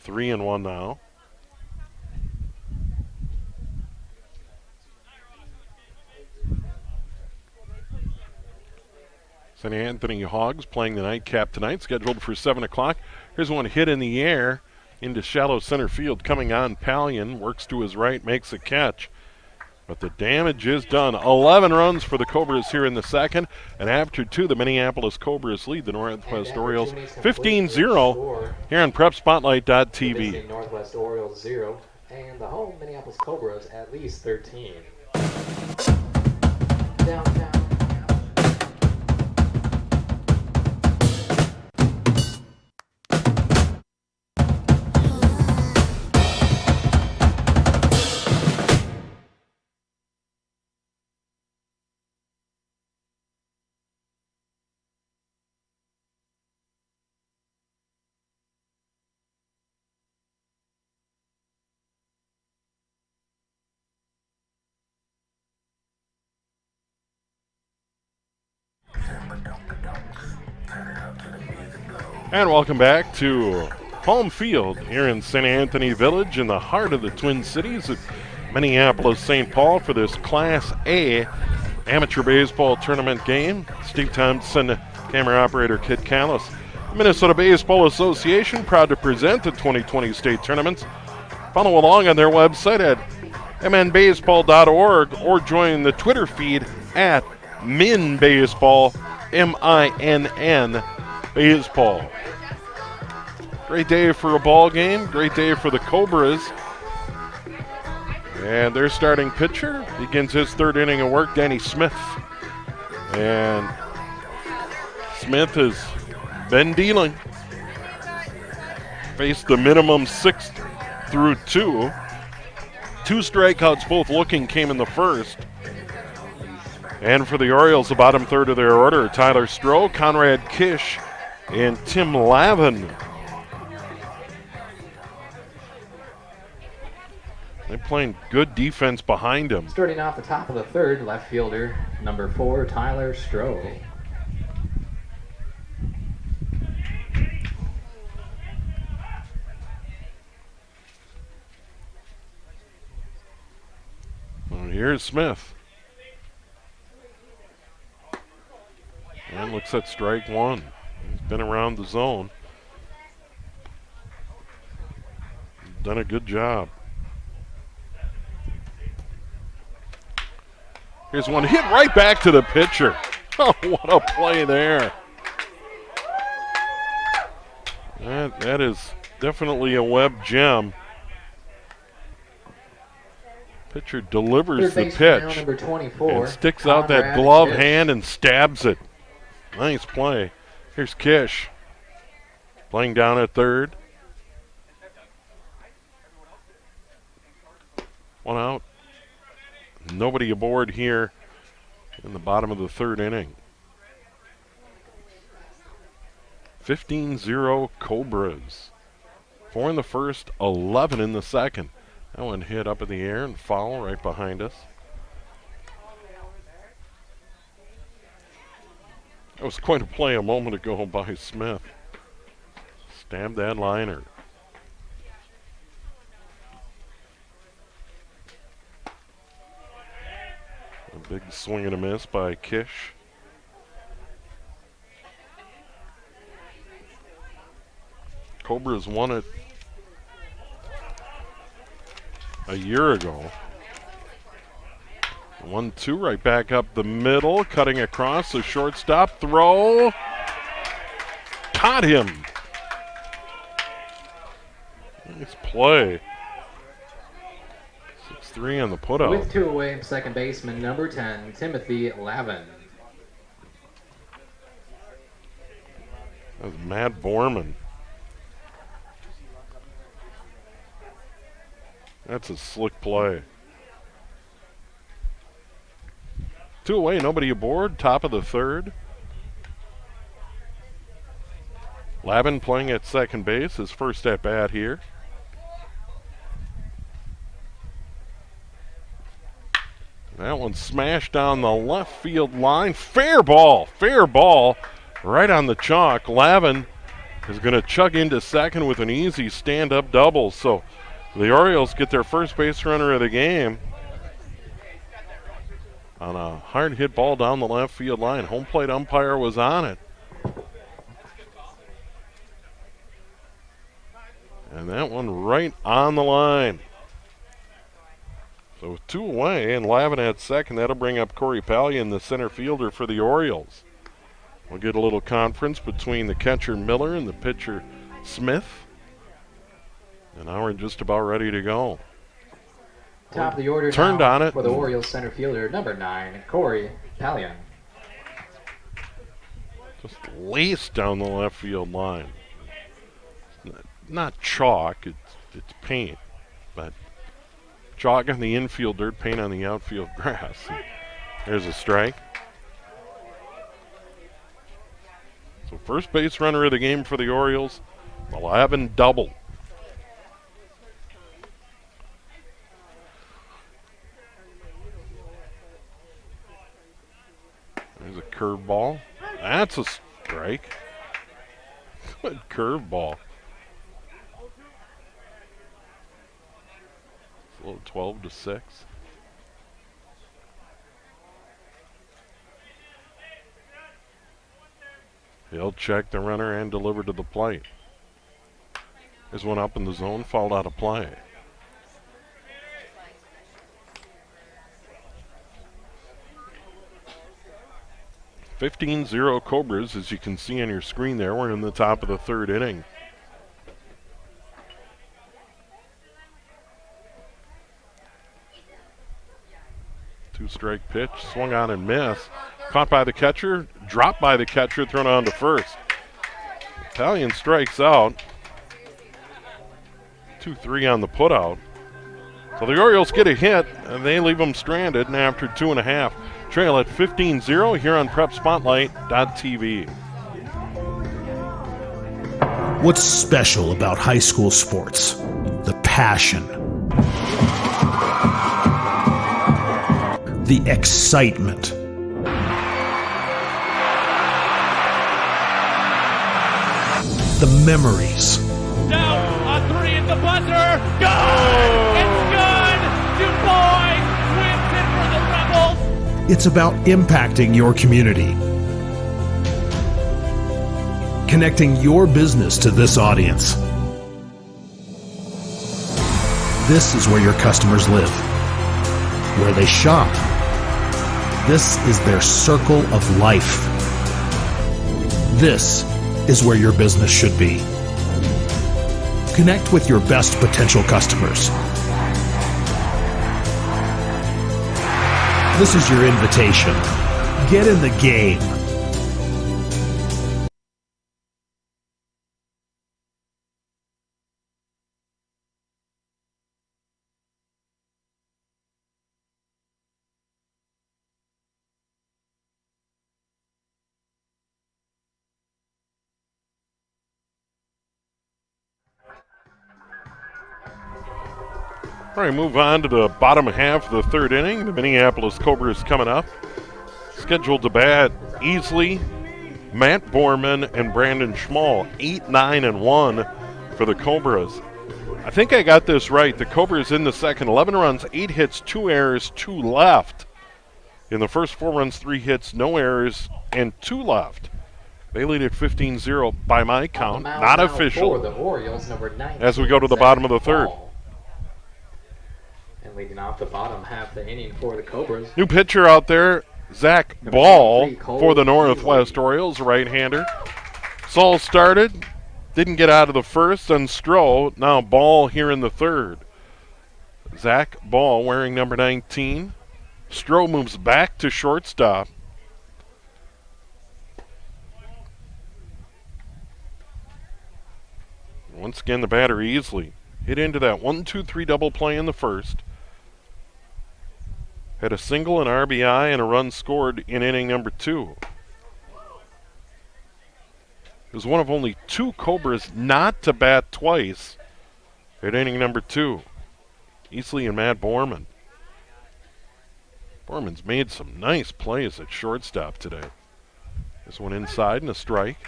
3-1 now. St. Anthony Hogs playing the nightcap tonight, scheduled for 7 o'clock. Here's one hit in the air into shallow center field. Coming on, Pallion works to his right, makes a catch. But the damage is done. 11 runs for the Cobras here in the second. And after 2, the Minneapolis Cobras lead the Northwest Orioles 15-0 here on PrepSpotlight.tv. Northwest Orioles 0 and the home Minneapolis Cobras at least 13. Downtown. And welcome back to home field here in St. Anthony Village in the heart of the Twin Cities at Minneapolis St. Paul for this Class A amateur baseball tournament game. Steve Thompson, camera operator Kit Callis. The Minnesota Baseball Association proud to present the 2020 state tournaments. Follow along on their website at mnbaseball.org or join the Twitter feed at MinBaseball, MINN Baseball. Great day for a ball game. Great day for the Cobras. And their starting pitcher begins his third inning of work, Danny Smith. And Smith has been dealing. faced the minimum 6 through 2. 2 strikeouts, both looking, came in the first. And for the Orioles, the bottom third of their order, Tyler Stroh, Conrad Kish, and Tim Lavin. They're playing good defense behind him. Starting off the top of the third, left fielder, number 4, Tyler Stroh. Well, here's Smith. And looks at strike 1. He's been around the zone. Done a good job. Here's one hit right back to the pitcher. Oh, what a play there. That is definitely a Webb gem. Pitcher delivers the pitch Number 24, and sticks out that Conrad glove Kish. hand and stabs it. Nice play. Here's Kish playing down at third. 1 out. Nobody aboard here in the bottom of the third inning. 15-0 Cobras. 4 in the first, 11 in the second. That one hit up in the air and foul right behind us. That was quite a play a moment ago by Smith. Stabbed that liner. A big swing and a miss by Kish. Cobras won it a year ago. 1-2 right back up the middle, cutting across the shortstop throw. Caught him. Nice play. 6-3 on the putout. With 2 away, second baseman, number 10, Timothy Lavin. That was Matt Borman. That's a slick play. 2 away, nobody aboard, top of the third. Lavin playing at second base, his first at bat here. That one smashed down the left field line. Fair ball right on the chalk. Lavin is going to chug into second with an easy stand-up double. So the Orioles get their first base runner of the game on a hard hit ball down the left field line. Home plate umpire was on it. And that one right on the line. So with 2 away and Lavin at second, that'll bring up Corey Pallion, the center fielder for the Orioles. We'll get a little conference between the catcher Miller and the pitcher Smith. And now we're just about ready to go. Top of the order Turned now on it. for the Orioles center fielder, number 9, Corey Pallion. Just laced down the left field line. Not chalk, it's paint, but chalk on the infield dirt, paint on the outfield grass. There's a strike. So first base runner of the game for the Orioles, the Lavin double. There's a curveball. That's a strike. Good curveball. It's a little 12-6. He'll check the runner and deliver to the plate. There's one up in the zone, fouled out of play. (15-0) Cobras, as you can see on your screen there. We're in the top of the third inning. Two-strike pitch, swung on and missed. Caught by the catcher, dropped by the catcher, thrown on to first. Pallion strikes out. 2-3 on the putout. So the Orioles get a hit, and they leave them stranded, and after 2.5, trail at 15-0 here on PrepSpotlight.tv. What's special about high school sports? The passion, the excitement, the memories. Down on 3 at the buzzer. Good! It's good! Du Bois wins it for the Rebels. It's about impacting your community, connecting your business to this audience. This is where your customers live, where they shop. This is their circle of life. This is where your business should be. Connect with your best potential customers. This is your invitation. Get in the game. All right, move on to the bottom half of the third inning. The Minneapolis Cobras coming up. Scheduled to bat Easley, Matt Borman, and Brandon Schmall. 8-9-1 for the Cobras. I think I got this right. The Cobras in the second, 11 runs, 8 hits, 2 errors, 2 left. In the first 4 runs, 3 hits, no errors, and 2 left. They lead at 15-0 by my count, not official, For the Orioles, number 19, as we go to the bottom of the third. Ball. And leading off the bottom half the inning for the Cobras. New pitcher out there, Zach Number Ball 23, Cole for the Northwest Easley. Orioles, right-hander. Saul started, didn't get out of the first, and Stroh, now Ball here in the third. Zach Ball wearing number 19. Stroh moves back to shortstop. Once again, the batter Easley hit into that 1-2-3 double play in the first. Had a single, an RBI, and a run scored in inning number 2. It was one of only 2 Cobras not to bat twice at inning number 2. Easley and Matt Borman. Borman's made some nice plays at shortstop today. This one inside and a strike.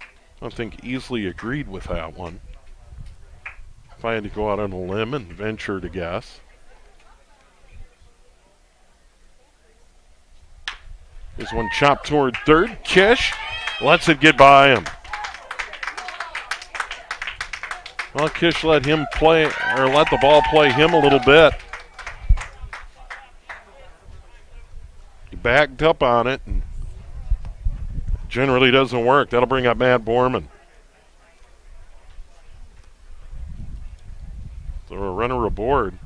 I don't think Easley agreed with that one. If I had to go out on a limb and venture to guess. There's one chopped toward third. Kish lets it get by him. Well, Kish let him play, or let the ball play him a little bit. He backed up on it, and generally doesn't work. That'll bring up Matt Borman. So a runner aboard.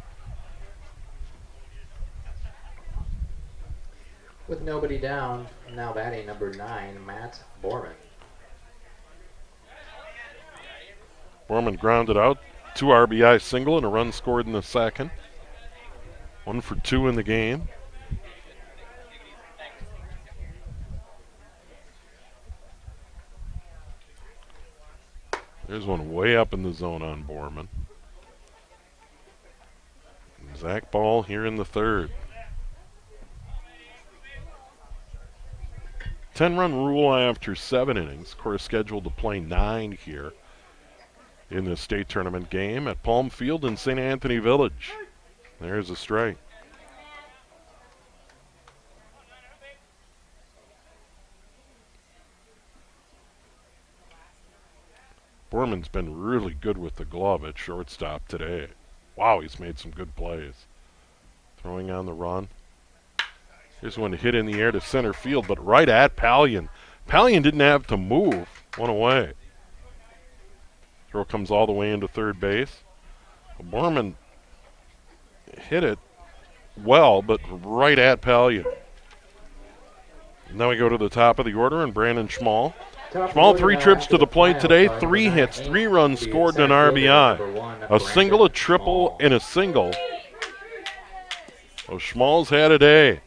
With nobody down, now batting number 9, Matt Borman. Borman grounded out. 2 RBI single and a run scored in the second. 1 for 2 in the game. There's one way up in the zone on Borman. Zach Ball here in the third. 10-run rule after 7 innings. Of course, scheduled to play 9 here in the state tournament game at Palm Field in St. Anthony Village. There's a strike. Borman's been really good with the glove at shortstop today. Wow, he's made some good plays. Throwing on the run. Here's one hit in the air to center field, but right at Pallion. Pallion didn't have to move. One away. Throw comes all the way into third base. Borman hit it well, but right at Pallion. Now we go to the top of the order, and Brandon Schmall. Top Schmall, order 3 now trips after to the the plate pile, today, car 3 number hits, 9, 3 runs the scored, and an center fielder, RBI. number 1, A single, a Brandon triple, Schmall. and a single. So Schmall's had a day.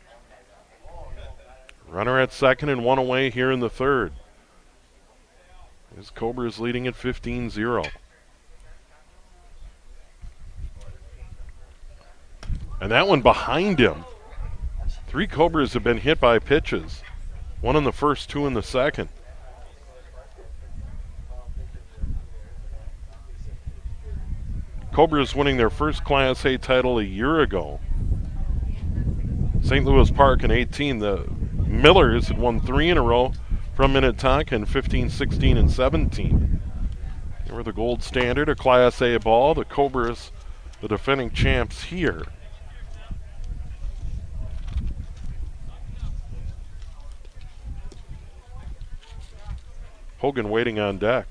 Runner at second and 1 away here in the third. His Cobras leading at 15-0. And that one behind him. 3 Cobras have been hit by pitches. 1 in the first, 2 in the second. Cobras winning their first Class A title a year ago. St. Louis Park in 18. The Millers had won 3 in a row from Minnetonka in 15, 16, and 17. They were the gold standard of Class A ball. The Cobras, the defending champs here. Hogan waiting on deck.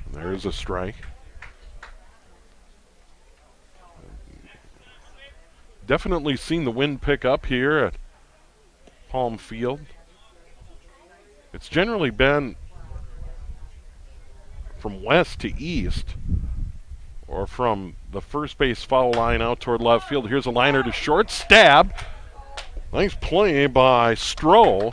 And there's a strike. Definitely seen the wind pick up here at Palm Field. It's generally been from west to east, or from the first base foul line out toward left field. Here's a liner to short, stab. Nice play by Stroh,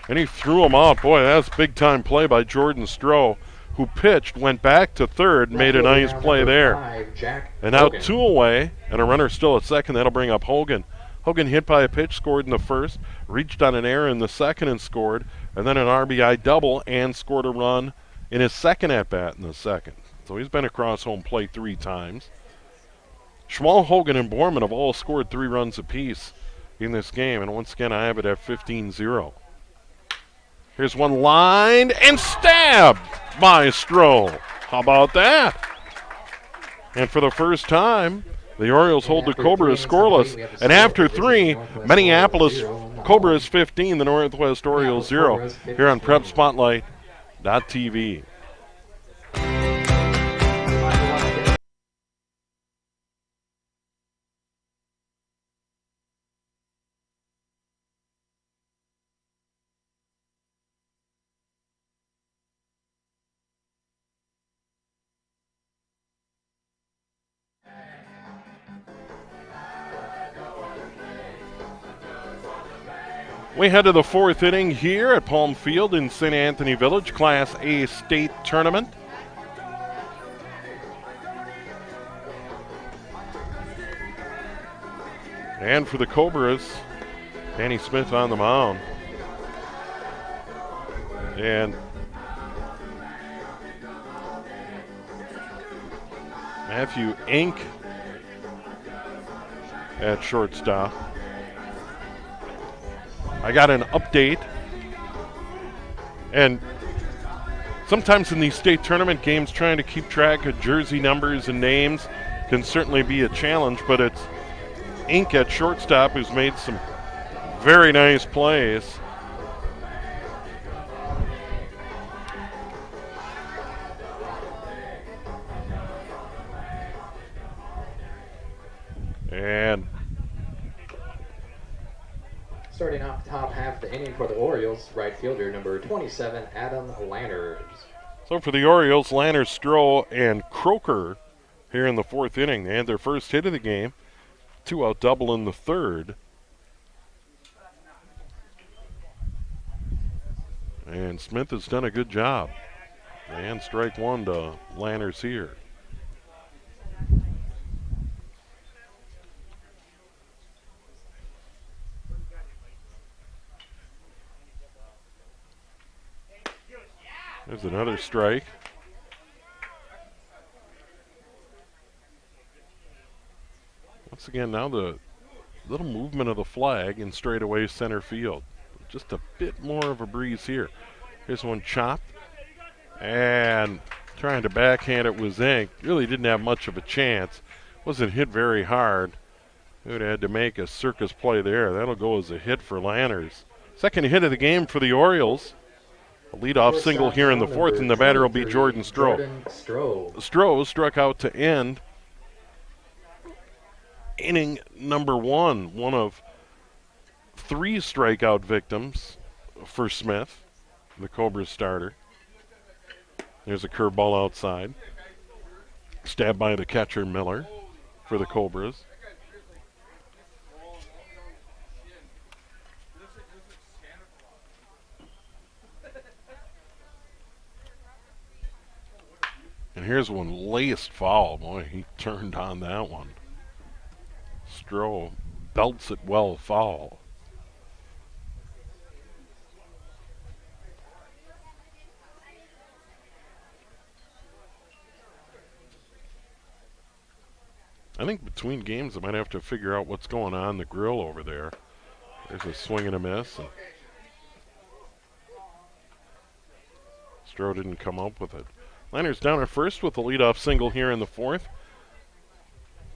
and he threw him out. Boy, that's big time play by Jordan Stroh, who pitched, went back to third, made a nice play there. 5, Jack And now Hogan. 2 away, and a runner still at second. That'll bring up Hogan. Hogan hit by a pitch, scored in the first, reached on an error in the second and scored, and then an RBI double and scored a run in his second at-bat in the second. So he's been across home plate 3 times. Schmall, Hogan, and Borman have all scored 3 runs apiece in this game, and once again I have it at 15-0. Here's one lined and stabbed by Stroh. How about that? And for the first time, the Orioles hold the Cobras scoreless. And after 3, Minneapolis Cobras 15, the Northwest Orioles 0, here on PrepSpotlight.tv. We head to the 4th inning here at Palm Field in St. Anthony Village, Class A state tournament. And for the Cobras, Danny Smith on the mound. And Matthew Ink at shortstop. I got an update, and sometimes in these state tournament games trying to keep track of jersey numbers and names can certainly be a challenge, but it's Ink at shortstop who's made some very nice plays. And Starting off the top half of the inning for the Orioles, right fielder number 27, Adam Lanners. so for the Orioles, Lanners, Stroh, and Croker here in the 4th inning. They had their first hit of the game, 2-out double in the 3rd. And Smith has done a good job. And strike 1 to Lanners here. There's another strike. Once again, now the little movement of the flag in straightaway center field. Just a bit more of a breeze here. Here's one chopped. And trying to backhand it was Ink. Really didn't have much of a chance. Wasn't hit very hard. He would have had to make a circus play there. That'll go as a hit for Lanners. Second hit of the game for the Orioles. A leadoff single here in the 4th, and the batter will be Jordan Stroh. Jordan Stroh. Stroh struck out to end inning number one of 3 strikeout victims for Smith, the Cobras starter. There's a curveball outside. Stabbed by the catcher, Miller, for the Cobras. And here's one laced foul. Boy, he turned on that one. Stroh belts it well foul. I think between games I might have to figure out what's going on the grill over there. There's a swing and a miss. And Stroh didn't come up with it. Liners down at first with the leadoff single here in the 4th.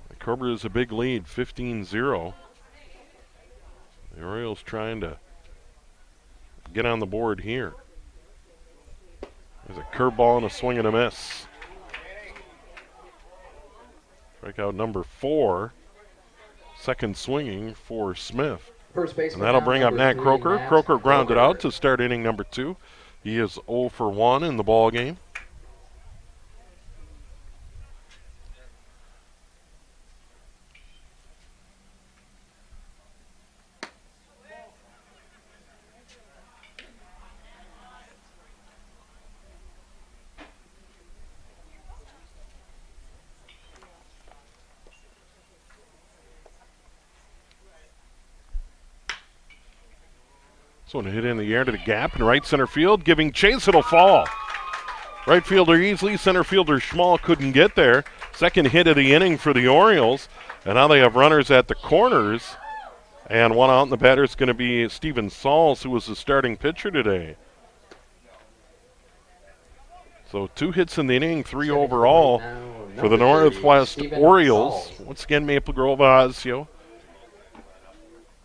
The Cobras a big lead, 15-0. The Orioles trying to get on the board here. There's a curveball and a swing and a miss. Strikeout number 4. Second swinging for Smith. First baseman And that'll now, bring up number Nat 3, Croker. Matt Croker grounded Croker. out to start inning number 2. He is 0 for 1 in the ball game. So one hit in the air to the gap in right center field, giving chase. It'll fall. Right fielder Easley, center fielder Schmall couldn't get there. Second hit of the inning for the Orioles. And now they have runners at the corners. And one out, and the batter is going to be Steven Sauls, who was the starting pitcher today. So 2 hits in the inning, 3 overall Now, for the number 30, Northwest Steven Orioles. Sauls. Once again, Maple Grove Osceola.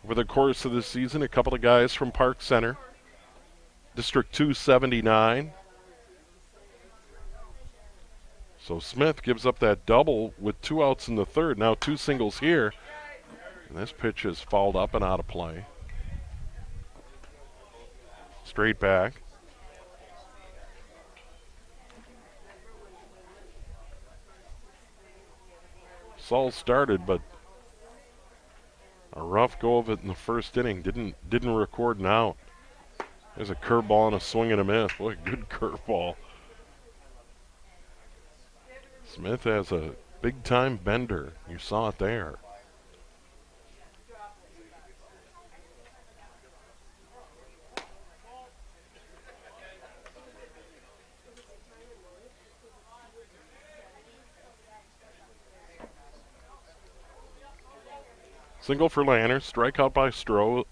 Over the course of the season, a couple of guys from Park Center. District 279. So Smith gives up that double with 2 outs in the 3rd. Now 2 singles here. And this pitch is fouled up and out of play. Straight back. Saul started, but a rough go of it in the first inning. Didn't record an out. There's a curveball and a swing and a miss. Boy, good curveball. Smith has a big-time bender. You saw it there. Single for Lanner, strikeout by Stroh,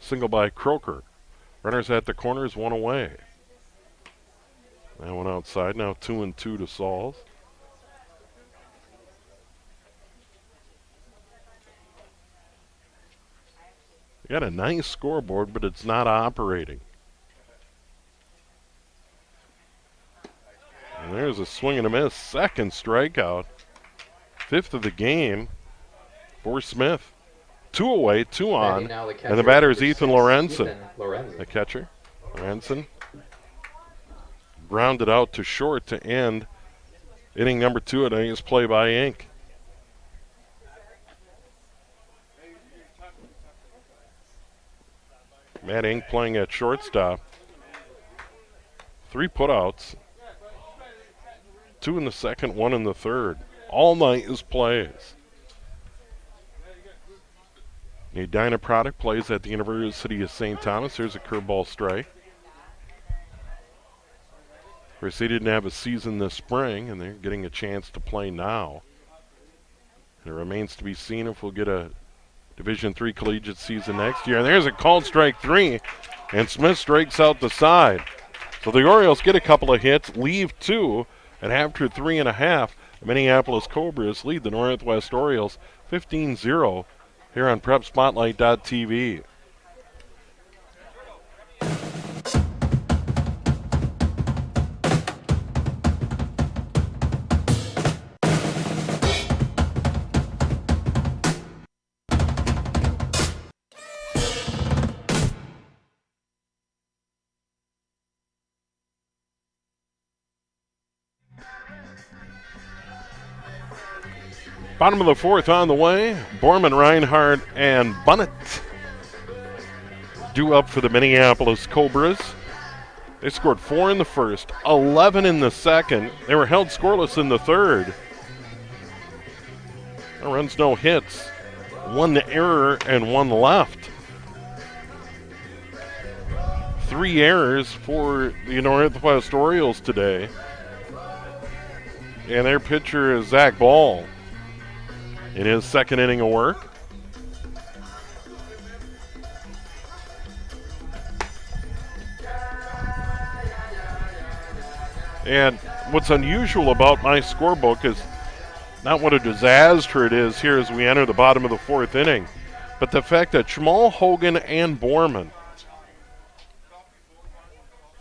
single by Croker. Runners at the corners, 1 away. That one outside, now 2-2 to Sauls. You got a nice scoreboard, but it's not operating. And there's a swing and a miss, second strikeout. 5th of the game for Smith. 2 away, 2 on. Now And the batter is number Ethan 6, Lorenzen. Ethan Lorenzen. The catcher, Lorenzen. Grounded out to short to end inning number 2 at A's play by Inc. Matt Inc. playing at shortstop. 3 putouts. 2 in the 2nd, 1 in the 3rd. All night is plays. Edina product plays at the University of St. Thomas. There's a curveball strike. Of course, they didn't have a season this spring, and they're getting a chance to play now. And it remains to be seen if we'll get a Division III collegiate season next year. And there's a called strike 3, and Smith strikes out the side. So the Orioles get a couple of hits, leave 2, and after 3.5, the Minneapolis Cobras lead the Northwest Orioles 15-0 here on PrepSpotlight.tv. Bottom of the fourth on the way. Borman, Reinhardt, and Bunnett due up for the Minneapolis Cobras. They scored 4 in the first, 11 in the second. They were held scoreless in the third. No runs, no hits. 1 error and 1 left. 3 errors for the Northwest Orioles today. And their pitcher is Zach Ball in his second inning of work. And what's unusual about my scorebook is not what a disaster it is here as we enter the bottom of the fourth inning, but the fact that Schmal, Hogan, and Borman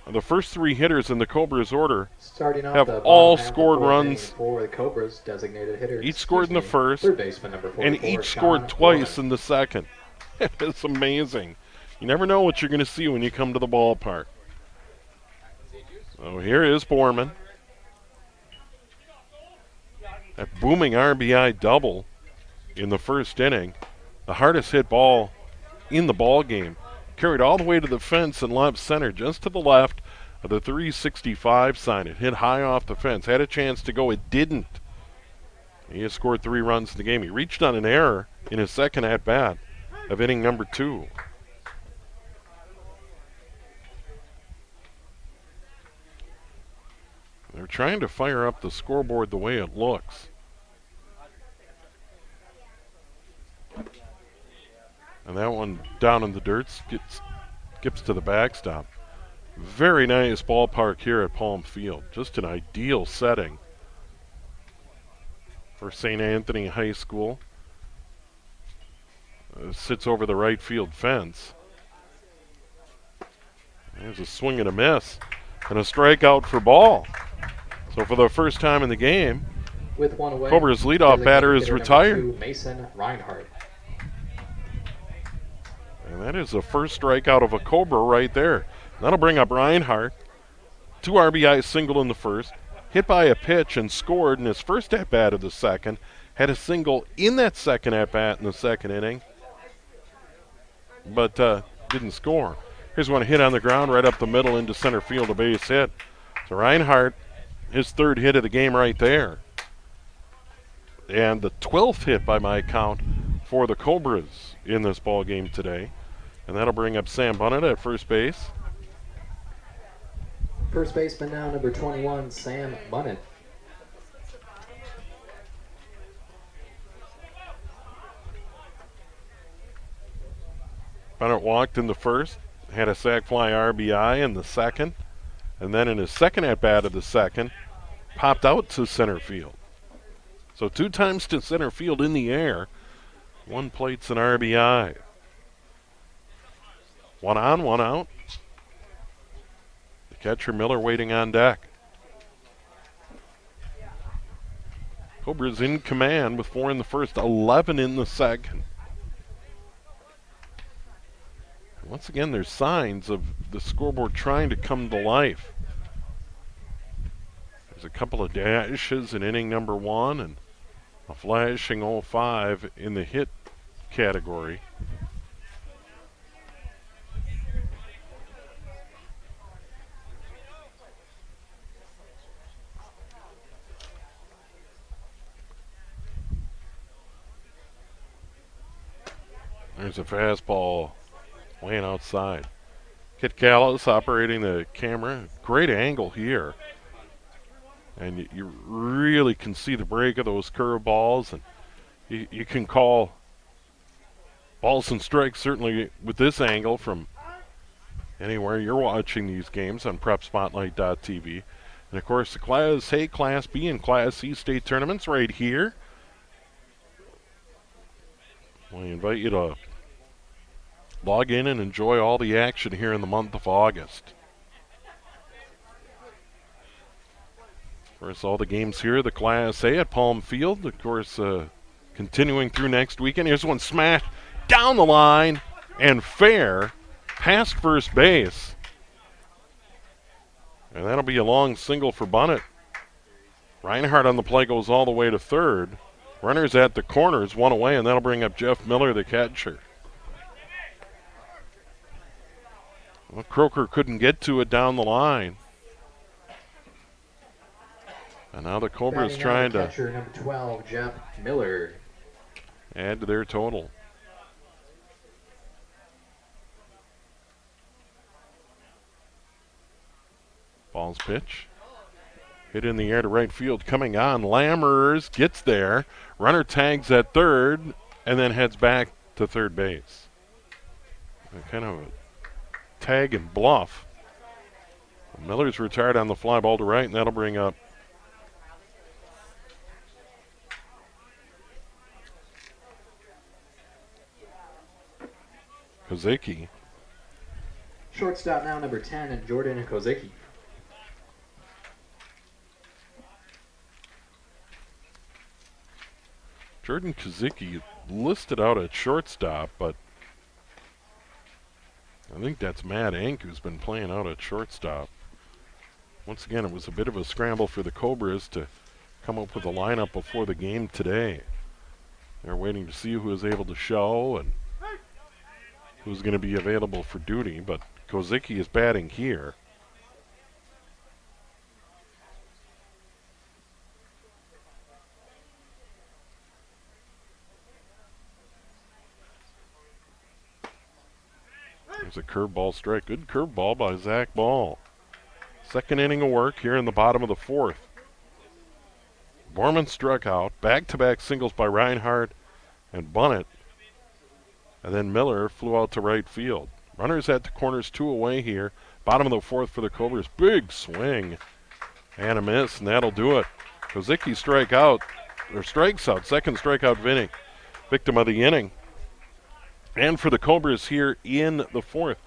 are the first 3 hitters in the Cobras order. Starting off have the all bottom half of scored the fourth inning runs. for the Cobras, designated hitters. Each scored in the first, Third baseman number 44, and each Sean scored twice Borman. in the second. It's amazing. You never know what you're going to see when you come to the ballpark. So here is Borman. That booming RBI double in the first inning. The hardest hit ball in the ball game. Carried all the way to the fence in left center, just to the left of the 365 sign. It hit high off the fence. Had a chance to go. It didn't. He has scored 3 runs in the game. He reached on an error in his second at-bat of inning number 2. They're trying to fire up the scoreboard the way it looks. And that one down in the dirt skips to the backstop. Very nice ballpark here at Palm Field. Just an ideal setting for St. Anthony High School. Sits over the right field fence. There's a swing and a miss and a strikeout for Ball. So for the first time in the game, With 1 away, Cobras leadoff batter is hitter number retired. 2, Mason Reinhardt. And that is the first strikeout of a Cobra right there. That'll bring up Reinhardt. 2 RBI single in the first. Hit by a pitch and scored in his first at-bat of the second. Had a single in that second at-bat in the second inning. But didn't score. Here's one hit on the ground right up the middle into center field, a base hit. So Reinhardt, his 3rd hit of the game right there. And the 12th hit by my count for the Cobras in this ball game today. And that'll bring up Sam Bunnett at first base. First baseman now, number 21, Sam Bunnett. Bunnett walked in the first, had a sac fly RBI in the second, and then in his second at-bat of the second, popped out to center field. So 2 times to center field in the air. 1 plate's an RBI. 1 on, 1 out. The catcher Miller waiting on deck. Cobra's in command with 4 in the first, 11 in the second. Once again, there's signs of the scoreboard trying to come to life. There's a couple of dashes in inning number 1 and a flashing 0-5 in the hit category. There's a fastball laying outside. Kit Callis operating the camera. Great angle here. And you really can see the break of those curveballs. And you can call balls and strikes certainly with this angle from anywhere you're watching these games on PrepSpotlight.tv. And of course the Class A, Class B, and Class C state tournaments right here. We invite you to log in and enjoy all the action here in the month of August. Of course, all the games here, the Class A at Palm Field, of course, continuing through next weekend. Here's one smashed down the line and fair past first base. And that'll be a long single for Bunnett. Reinhardt on the play goes all the way to third. Runners at the corners, one away, and that'll bring up Jeff Miller, the catcher. Well, Croker couldn't get to it down the line. And now the Cobras trying to catcher, number 12, Jeff Miller. add to their total. Ball's pitch. Hit in the air to right field. Coming on. Lammers gets there. Runner tags at third and then heads back to third base. Kind of a tag and bluff. Miller's retired on the fly ball to right, and that'll bring up Kozicki. Shortstop now, number 10, and Jordan Kozicki. Jordan Kozicki listed out at shortstop, but I think that's Matt Ank who's been playing out at shortstop. Once again, it was a bit of a scramble for the Cobras to come up with a lineup before the game today. They're waiting to see who is able to show and who's going to be available for duty, but Kozicki is batting here. There's a curveball strike. Good curveball by Zach Ball. Second inning of work here in the bottom of the fourth. Borman struck out. Back-to-back singles by Reinhardt and Bunnett. And then Miller flew out to right field. Runners at the corners, two away here. Bottom of the fourth for the Cobras. Big swing and a miss, and that'll do it. Kozicki strikes out. Second strikeout victim of the inning. And for the Cobras here in the fourth,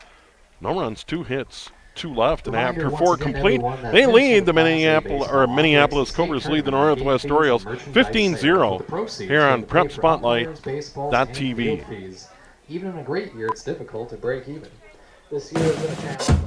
no runs, 2 hits, 2 left, and after 4 complete, they lead the Minneapolis Cobras lead the Northwest Orioles 15-0 here on PrepSpotlight.tv. Even in a great year, it's difficult to break even. This year has been a challenge.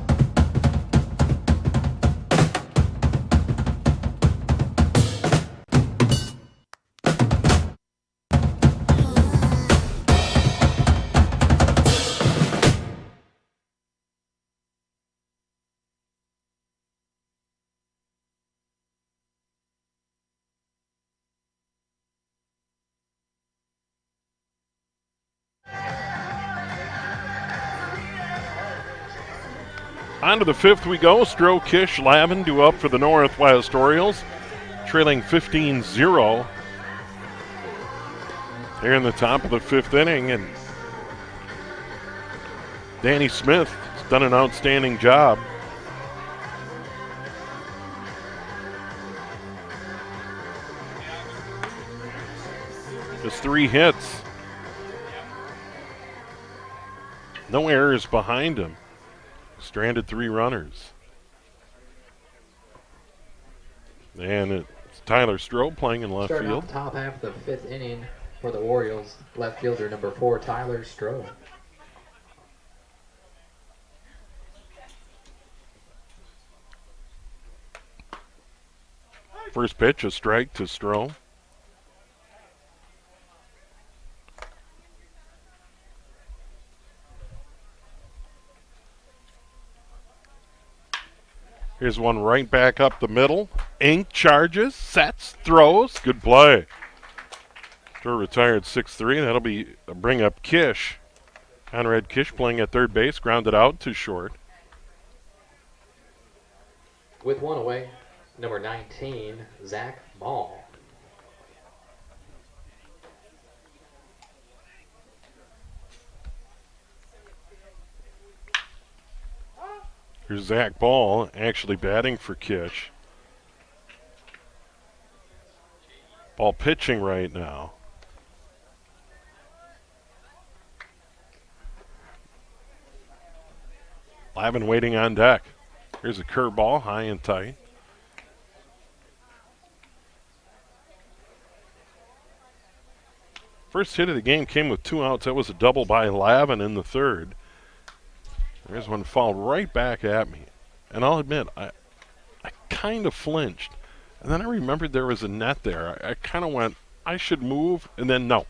On to the fifth we go. Stroh, Kish, Lavin do up for the Northwest Orioles, trailing 15-0 here in the top of the fifth inning. And Danny Smith has done an outstanding job. Just 3 hits. No errors behind him. Stranded 3 runners. And it's Tyler Stroh playing in left Starting field. off the top half of the fifth inning for the Orioles, left fielder number 4, Tyler Stroh. First pitch, a strike to Stroh. Here's one right back up the middle. Ink charges, sets, throws. Good play. Stroh retired 6-3. That'll bring up Kish. Conrad Kish playing at third base, grounded out to short. With 1 away, number 19, Zach Ball. Here's Zach Ball actually batting for Kish. Ball pitching right now. Lavin waiting on deck. Here's a curveball, high and tight. First hit of the game came with 2 outs. That was a double by Lavin in the third. There's one fouled right back at me. And I'll admit, I kind of flinched. And then I remembered there was a net there. I kind of went I should move, and then no.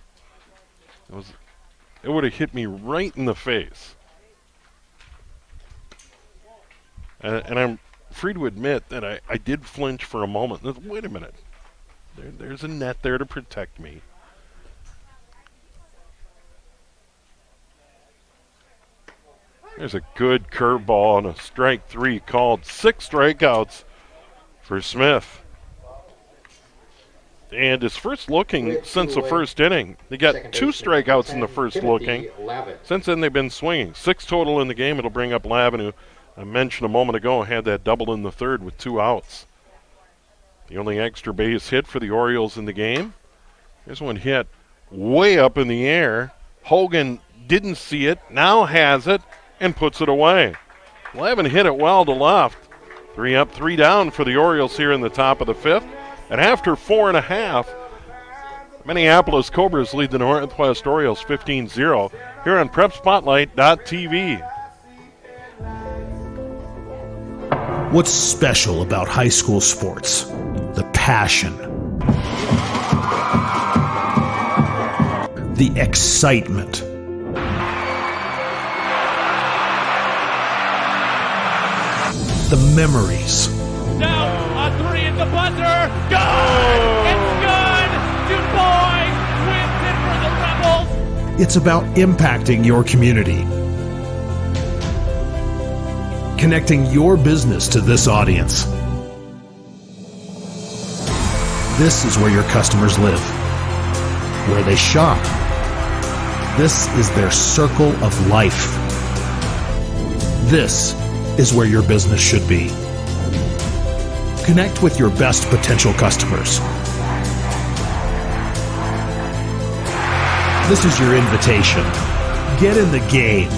It would have hit me right in the face. And I'm free to admit that I did flinch for a moment. Wait a minute. There's a net there to protect me. There's a good curveball and a strike 3 called. 6 strikeouts for Smith. And his first looking since the first inning. They got 2 strikeouts in the first looking. Since then they've been swinging. 6 total in the game. It'll bring up Lavin, who I mentioned a moment ago, had that double in the third with 2 outs. The only extra base hit for the Orioles in the game. Here's one hit way up in the air. Hogan didn't see it, now has it, and puts it away. Lavin hit it well to left. 3 up, 3 down for the Orioles here in the top of the 5th. And after 4.5, Minneapolis Cobras lead the Northwest Orioles 15-0 here on PrepSpotlight.tv. What's special about high school sports? The passion, the excitement, the memories. Now a 3 at the buzzer. Good! It's good! Du Bois wins it for the Rebels. It's about impacting your community, connecting your business to this audience. This is where your customers live, where they shop. This is their circle of life. This is where your business should be. Connect with your best potential customers. This is your invitation. Get in the game.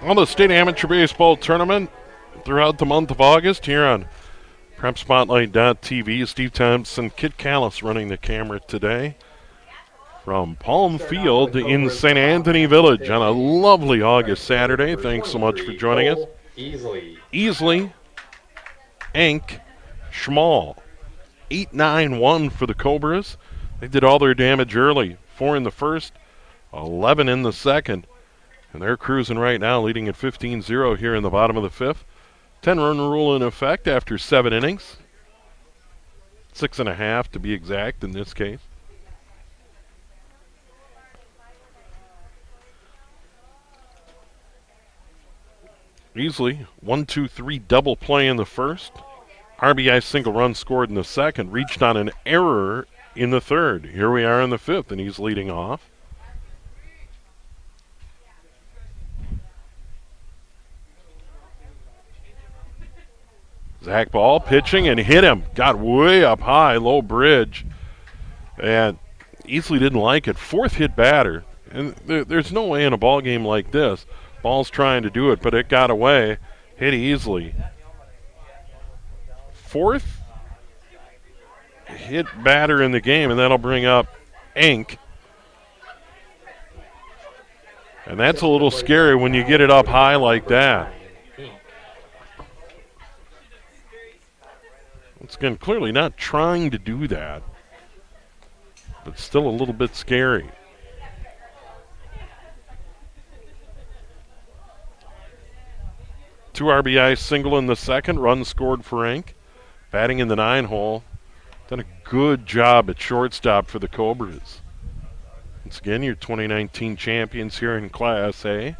On the State Amateur Baseball Tournament throughout the month of August here on PrepSpotlight.tv. Steve Thompson, Kit Callis running the camera today from Palm Field in St. Anthony Village on a lovely August Saturday. Thanks so much for joining us. Easley, Enk, Schmall. 8-9-1 for the Cobras. They did all their damage early. 4 in the first, 11 in the second. And they're cruising right now, leading at 15-0 here in the bottom of the 5th. 10-run rule in effect after 7 innings. 6.5 to be exact in this case. Easily 1-2-3 double play in the first. RBI single run scored in the second. Reached on an error in the third. Here we are in the 5th, and he's leading off. Zach Ball pitching and hit him. Got way up high, low bridge. And Easley didn't like it. 4th hit batter. And there's no way in a ball game like this. Ball's trying to do it, but it got away. Hit Easley. 4th hit batter in the game, and that'll bring up Enk. And that's a little scary when you get it up high like that. Once again, clearly not trying to do that, but still a little bit scary. Two RBI single in the second, run scored for Enk. Batting in the 9 hole. Done a good job at shortstop for the Cobras. Once again, your 2019 champions here in Class A.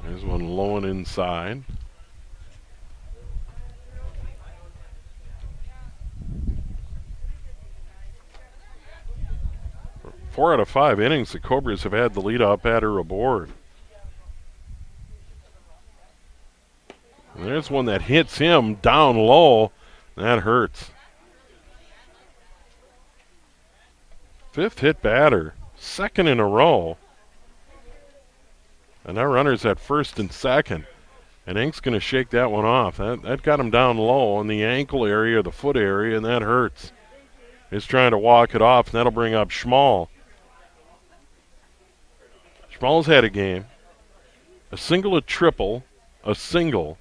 There's one low and inside. 4 out of 5 innings, the Cobras have had the leadoff batter aboard. And there's one that hits him down low. That hurts. 5th hit batter, 2nd in a row. And now runners at 1st and 2nd. And Ink's going to shake that one off. That got him down low in the ankle area, the foot area, and that hurts. He's trying to walk it off, and that'll bring up Schmall. Schmall's had a game. A single, a triple, a single.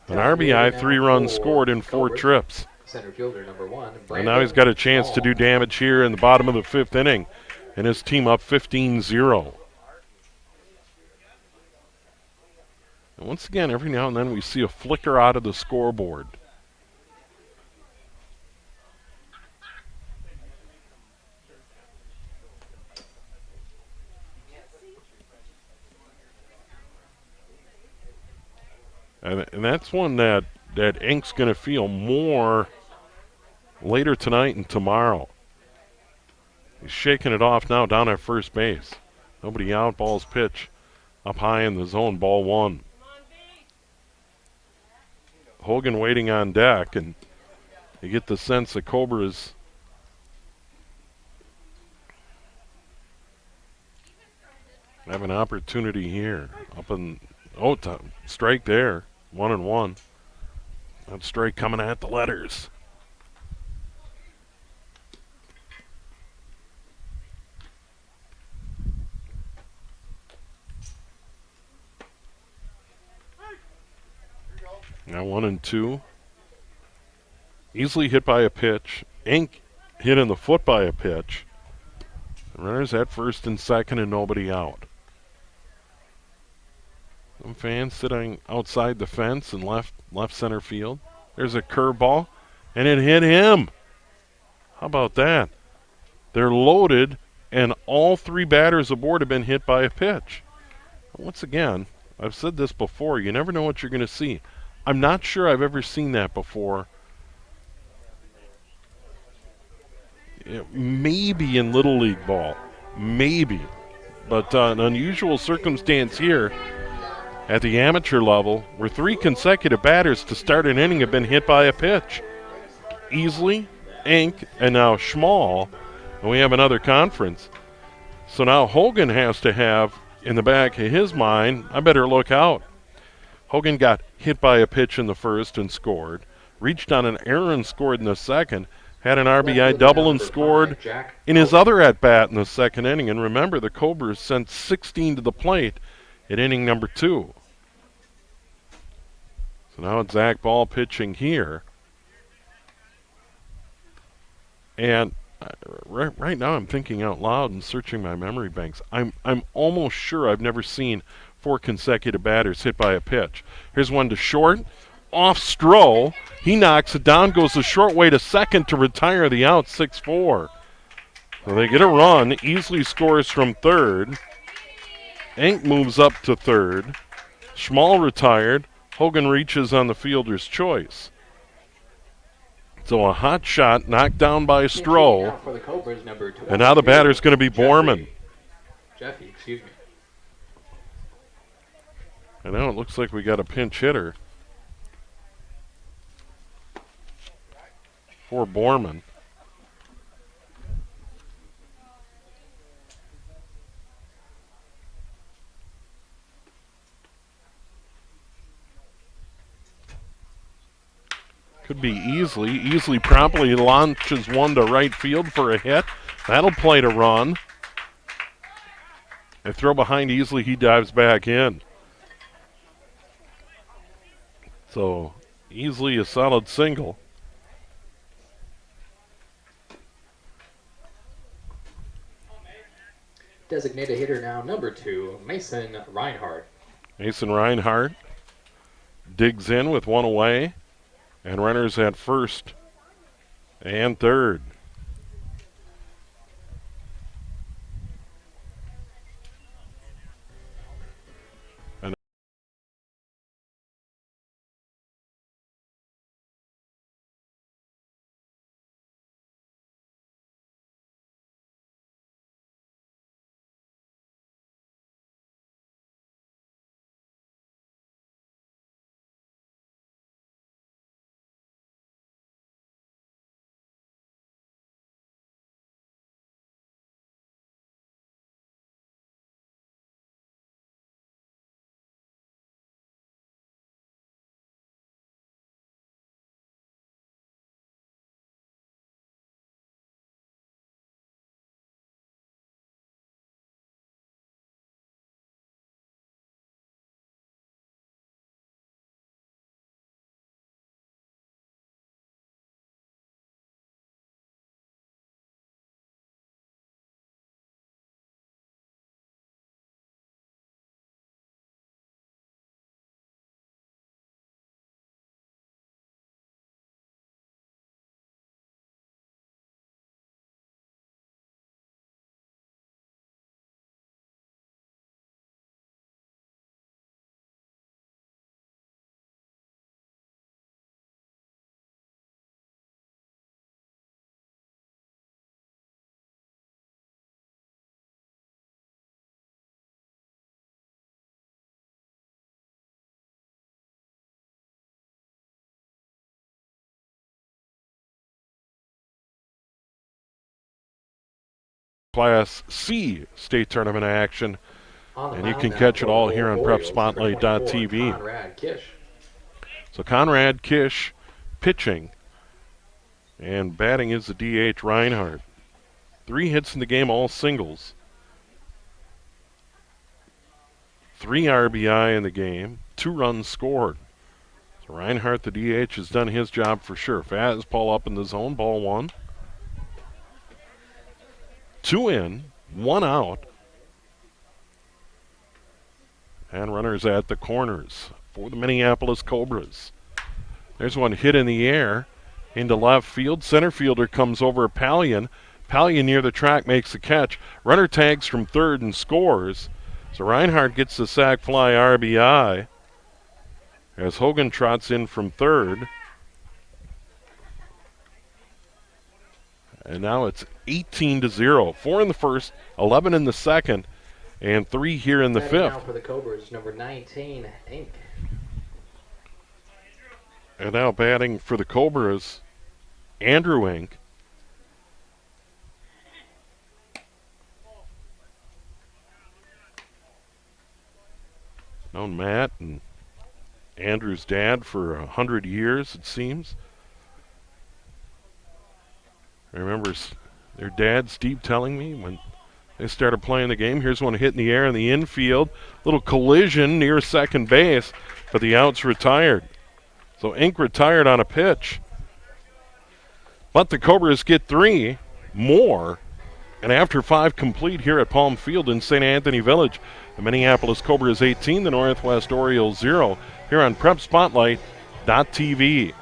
An RBI, 3 runs scored in 4 trips. Center fielder number 1. And now he's got a chance to do damage here in the bottom of the 5th inning. And his team up 15-0. And once again, every now and then we see a flicker out of the scoreboard. And that's one that Ink's going to feel more later tonight and tomorrow. He's shaking it off now down at first base. Nobody out, ball's pitch up high in the zone, ball 1. Hogan waiting on deck, and you get the sense the Cobras have an opportunity here. Strike there, 1-1. That strike coming at the letters. Now 1-2. Easily hit by a pitch. Ink hit in the foot by a pitch. Runners at 1st and 2nd and nobody out. Some fans sitting outside the fence in left center field. There's a curveball, and it hit him. How about that? They're loaded, and all 3 batters aboard have been hit by a pitch. Once again, I've said this before, you never know what you're going to see. I'm not sure I've ever seen that before. Maybe in Little League ball. Maybe. But an unusual circumstance here at the amateur level where 3 consecutive batters to start an inning have been hit by a pitch. Easily, Ink, and now Schmall. And we have another conference. So now Hogan has to have in the back of his mind, I better look out. Hogan got hit by a pitch in the 1st and scored. Reached on an error and scored in the 2nd. Had an RBI double and scored in his other at-bat in the 2nd inning. And remember, the Cobras sent 16 to the plate at inning number 2. So now it's Zach Ball pitching here. And right now I'm thinking out loud and searching my memory banks. I'm almost sure I've never seen 4 consecutive batters hit by a pitch. Here's one to short. Off Stroh. He knocks it down, goes the short way to 2nd to retire the out, 6-4. So they get a run. Easily scores from 3rd. Ink moves up to 3rd. Schmall retired. Hogan reaches on the fielder's choice. So a hot shot knocked down by Stroh. And now the batter's going to be Borman. Jeffy, excuse me. And now it looks like we got a pinch hitter for Borman. Could be Easley. Easley promptly launches one to right field for a hit. That'll play to run. They throw behind Easley. He dives back in. So Easley a solid single. Designated hitter now, number 2, Mason Reinhardt. Mason Reinhardt digs in with one away. And runners at 1st and 3rd. Class C state tournament action. On the And you mound can now catch it for all the here on Orioles, number 24, PrepSpotlight.tv. Conrad Kish. So Conrad Kish pitching, and batting is the DH Reinhardt. 3 hits in the game, all singles. 3 RBI in the game, 2 runs scored. So Reinhardt, the DH, has done his job for sure. Fastball up in the zone, ball 1. 2 in, 1 out. And runners at the corners for the Minneapolis Cobras. There's one hit in the air into left field. Center fielder comes over Pallion. Pallion near the track makes the catch. Runner tags from third and scores. So Reinhardt gets the sac fly RBI as Hogan trots in from third. And now it's 18-0. 4 in the first, 11 in the second, and 3 here in the Batting fifth. now for the Cobras, number 19, Inc. And now batting for the Cobras, Andrew Inc. Known Matt and Andrew's dad for 100 years, it seems. I remember their dad, Steve, telling me when they started playing the game. Here's one hit in the air in the infield. Little collision near second base, but the out's retired. So Inc. retired on a pitch. But the Cobras get 3 more. And after 5 complete here at Palm Field in St. Anthony Village, the Minneapolis Cobras 18, the Northwest Orioles 0, here on PrepSpotlight.tv.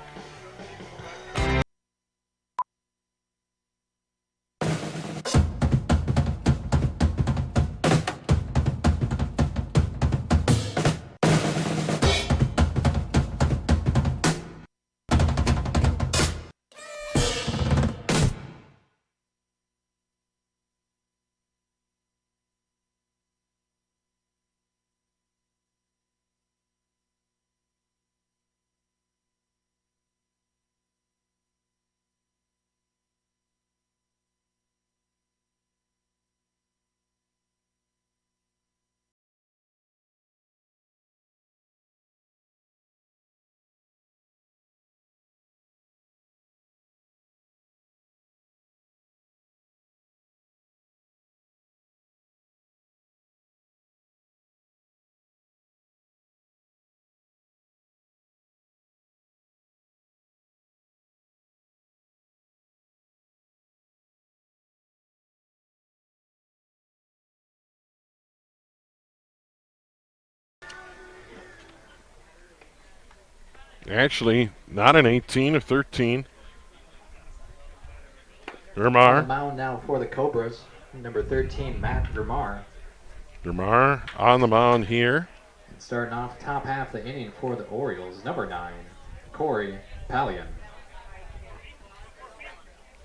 Actually, not an 18 or 13. On the Dermar mound now for the Cobras, number 13, Matt Vermar. on the mound here. And starting off top half of the inning for the Orioles, number 9, Corey Pallion.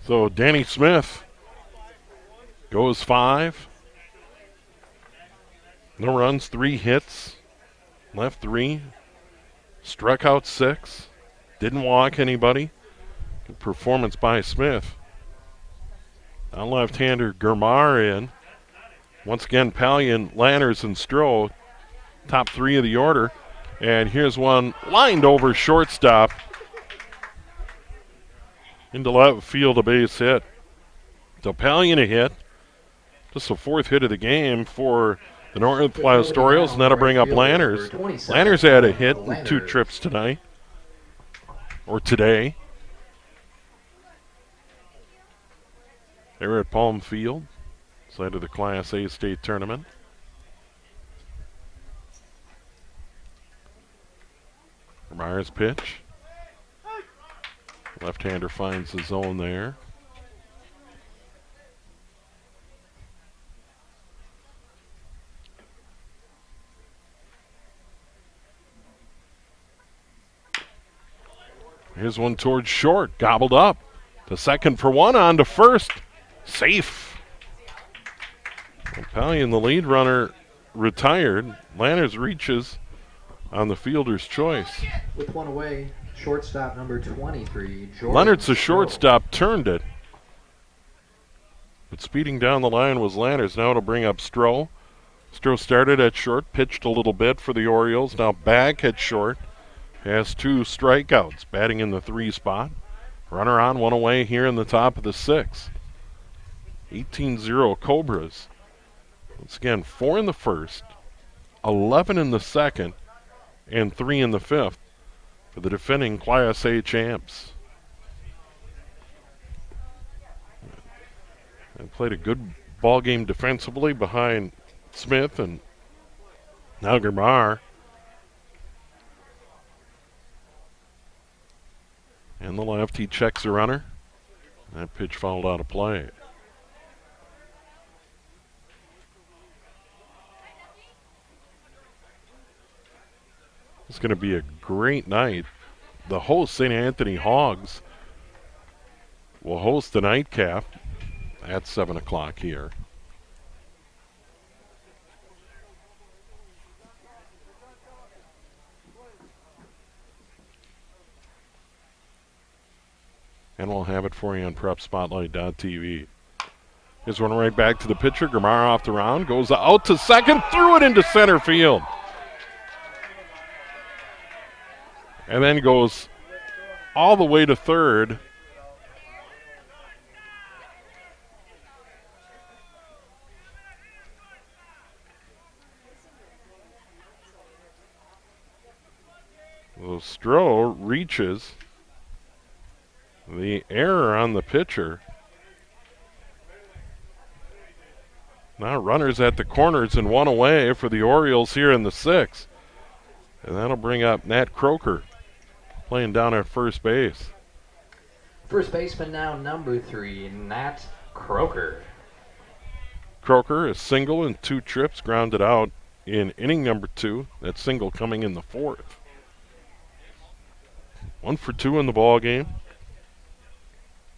So Danny Smith goes 5. No runs, 3 hits, left 3, struck out 6, didn't walk anybody. Good performance by Smith. Now left-hander Germar in. Once again, Pallion, Lanners, and Stroh, top 3 of the order. And here's one lined over shortstop into left field, a base hit. So Pallion a hit. Just the 4th hit of the game for the Northwest Orioles, and that'll bring up Lanners. Lanners had a hit in 2 trips tonight, or today. They were at Palm Field, site of the Class A state tournament. Myers pitch. Left-hander finds the zone there. Here's one towards short, gobbled up. The second for 1, on to first. Safe. Pallion, the lead runner, retired. Lanners reaches on the fielder's choice. With one away, shortstop number 23, Jordan Leonard's the Stroh. shortstop, turned it. But speeding down the line was Landers. Now to bring up Stroh. Stroh started at short, pitched a little bit for the Orioles. Now back at short. Has 2 strikeouts, batting in the 3 spot. Runner on, 1 away here in the top of the 6th. 18-0 Cobras. Once again, 4 in the first, 11 in the second, and 3 in the 5th for the defending Class A champs. And played a good ball game defensively behind Smith and now Germar. And the left, he checks the runner. That pitch fouled out of play. It's going to be a great night. The host, St. Anthony Hogs, will host the nightcap at 7 o'clock here. And we'll have it for you on PrepSpotlight.tv. Here's one right back to the pitcher. Germar off the round, goes out to second, threw it into center field. And then goes all the way to third. Well, Stroh reaches. The error on the pitcher. Now runners at the corners and 1 away for the Orioles here in the 6th. And that'll bring up Nat Croker playing down at first base. First baseman now, number 3, Nat Croker. Croker, a single and 2 trips, grounded out in inning number 2. That single coming in the 4th. 1 for 2 in the ball game.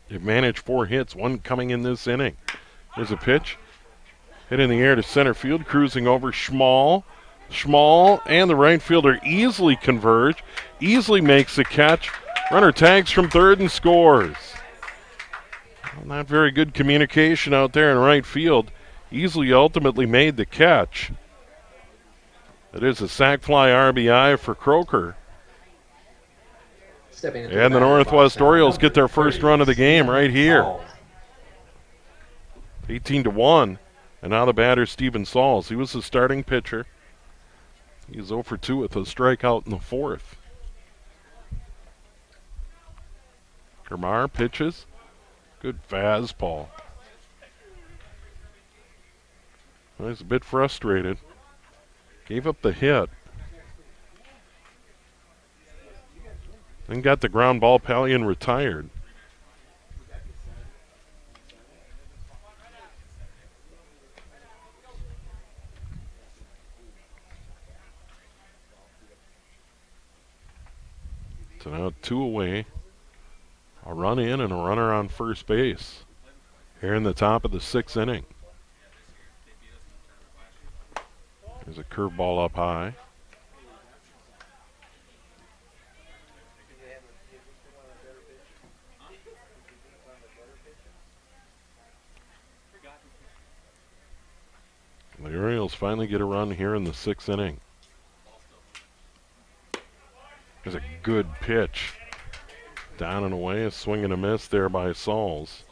They've managed 4 hits, 1 coming in this inning. There's a pitch. Hit in the air to center field, cruising over Schmall. Schmall and the right fielder easily converge, easily makes the catch. Runner tags from third and scores. Well, not very good communication out there in right field. Easily ultimately made the catch. It is a sac fly RBI for Croker. And the Northwest Orioles get their first run of the game right here. 18-1. And now the batter, Steven Sauls. He was the starting pitcher. He's 0 for 2 with a strikeout in the 4th. Germar pitches. Good fastball. Well, he's a bit frustrated. Gave up the hit. Then got the ground ball. Pallion retired. So now 2 away. A run in and a runner on first base. Here in the top of the 6th inning. There's a curveball up high. The Orioles finally get a run here in the 6th inning. There's a good pitch. Down and away, a swing and a miss there by Sauls.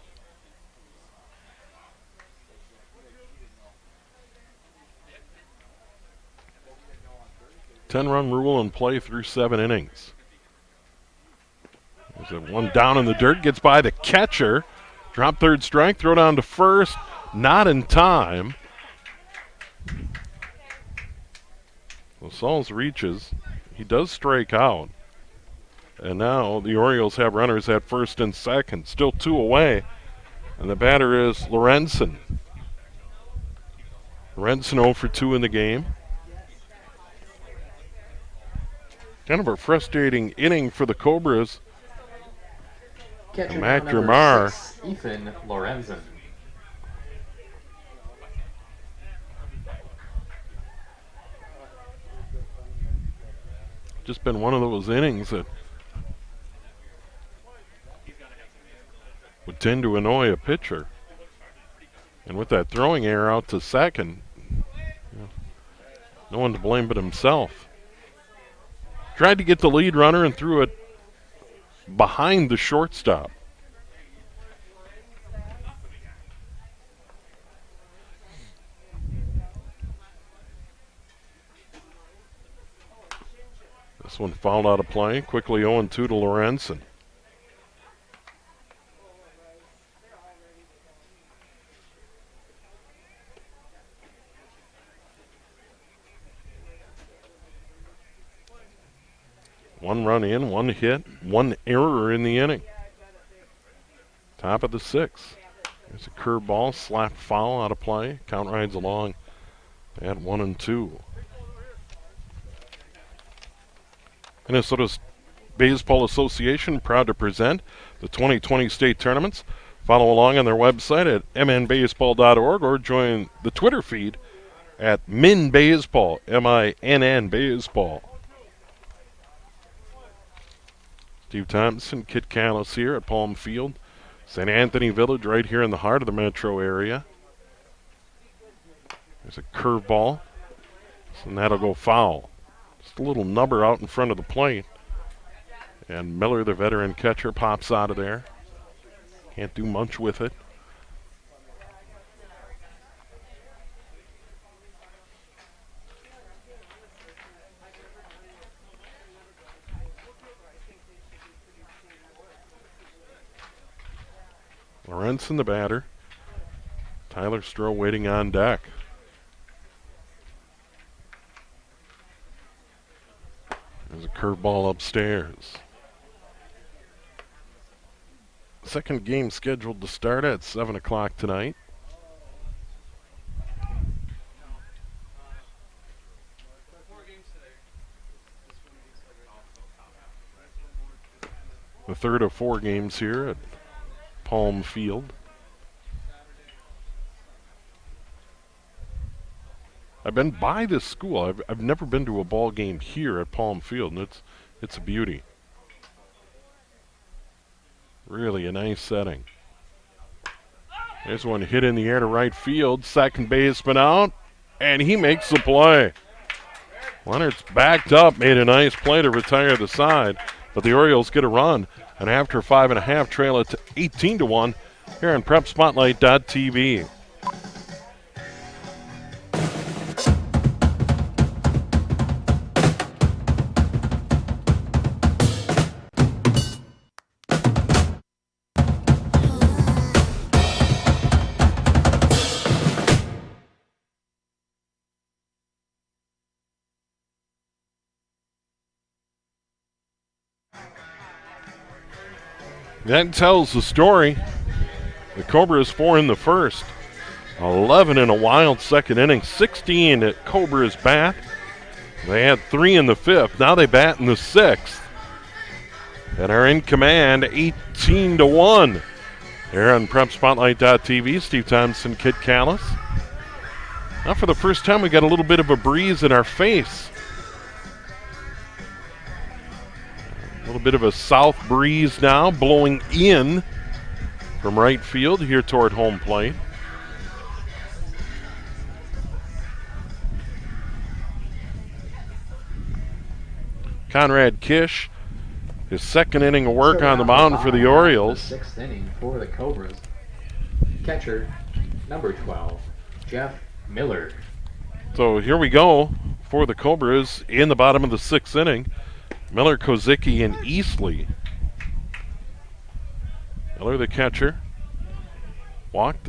Ten-run rule in play through 7 innings. There's a one down in the dirt, gets by the catcher. Drop third strike, throw down to first. Not in time. Well, Sauls reaches. He does strike out. And now the Orioles have runners at first and second. Still 2 away. And the batter is Lorenzen. Lorenzen 0 for 2 in the game. Kind of a frustrating inning for the Cobras. Catcher Mac number Germar. 6, Ethan Lorenzen. Just been one of those innings that would tend to annoy a pitcher. And with that throwing error out to second, no one to blame but himself. Tried to get the lead runner and threw it behind the shortstop. This one fouled out of play. Quickly 0-2 to Lorenzen. One run in, one hit, one error in the inning. Top of the sixth. There's a curveball, slapped foul out of play. Count rides along at 1-2. Minnesota's Baseball Association proud to present the 2020 state tournaments. Follow along on their website at mnbaseball.org or join the Twitter feed at MinBaseball, MINN Baseball. Steve Thompson, Kit Callis here at Palm Field. St. Anthony Village right here in the heart of the metro area. There's a curveball, and that'll go foul. Just a little number out in front of the plate. And Miller, the veteran catcher, pops out of there. Can't do much with it. Lorenzen, the batter. Tyler Stroh waiting on deck. There's a curveball upstairs. Second game scheduled to start at 7 o'clock tonight. The third of 4 games here at Palm Field. I've been by this school. I've never been to a ball game here at Palm Field, and it's a beauty. Really a nice setting. There's one hit in the air to right field. Second baseman out, and he makes the play. Leonard's backed up, made a nice play to retire the side, but the Orioles get a run, and after 5.5, trail it to 18-1 here on PrepSpotlight.tv. That tells the story. The Cobras 4 in the first, 11 in a wild second inning, 16 at Cobras bat. They had 3 in the fifth. Now they bat in the sixth and are in command 18-1. Here on PrepSpotlight.tv, Steve Thompson, Kit Callis. Now for the first time we got a little bit of a breeze in our face. A little bit of a south breeze now blowing in from right field here toward home plate. Conrad Kish, his second inning of work on the mound for the Orioles. Sixth inning for the Cobras. Catcher, number 12, Jeff Miller. So here we go for the Cobras in the bottom of the sixth inning. Miller, Kozicki, and Eastley. Miller, the catcher, walked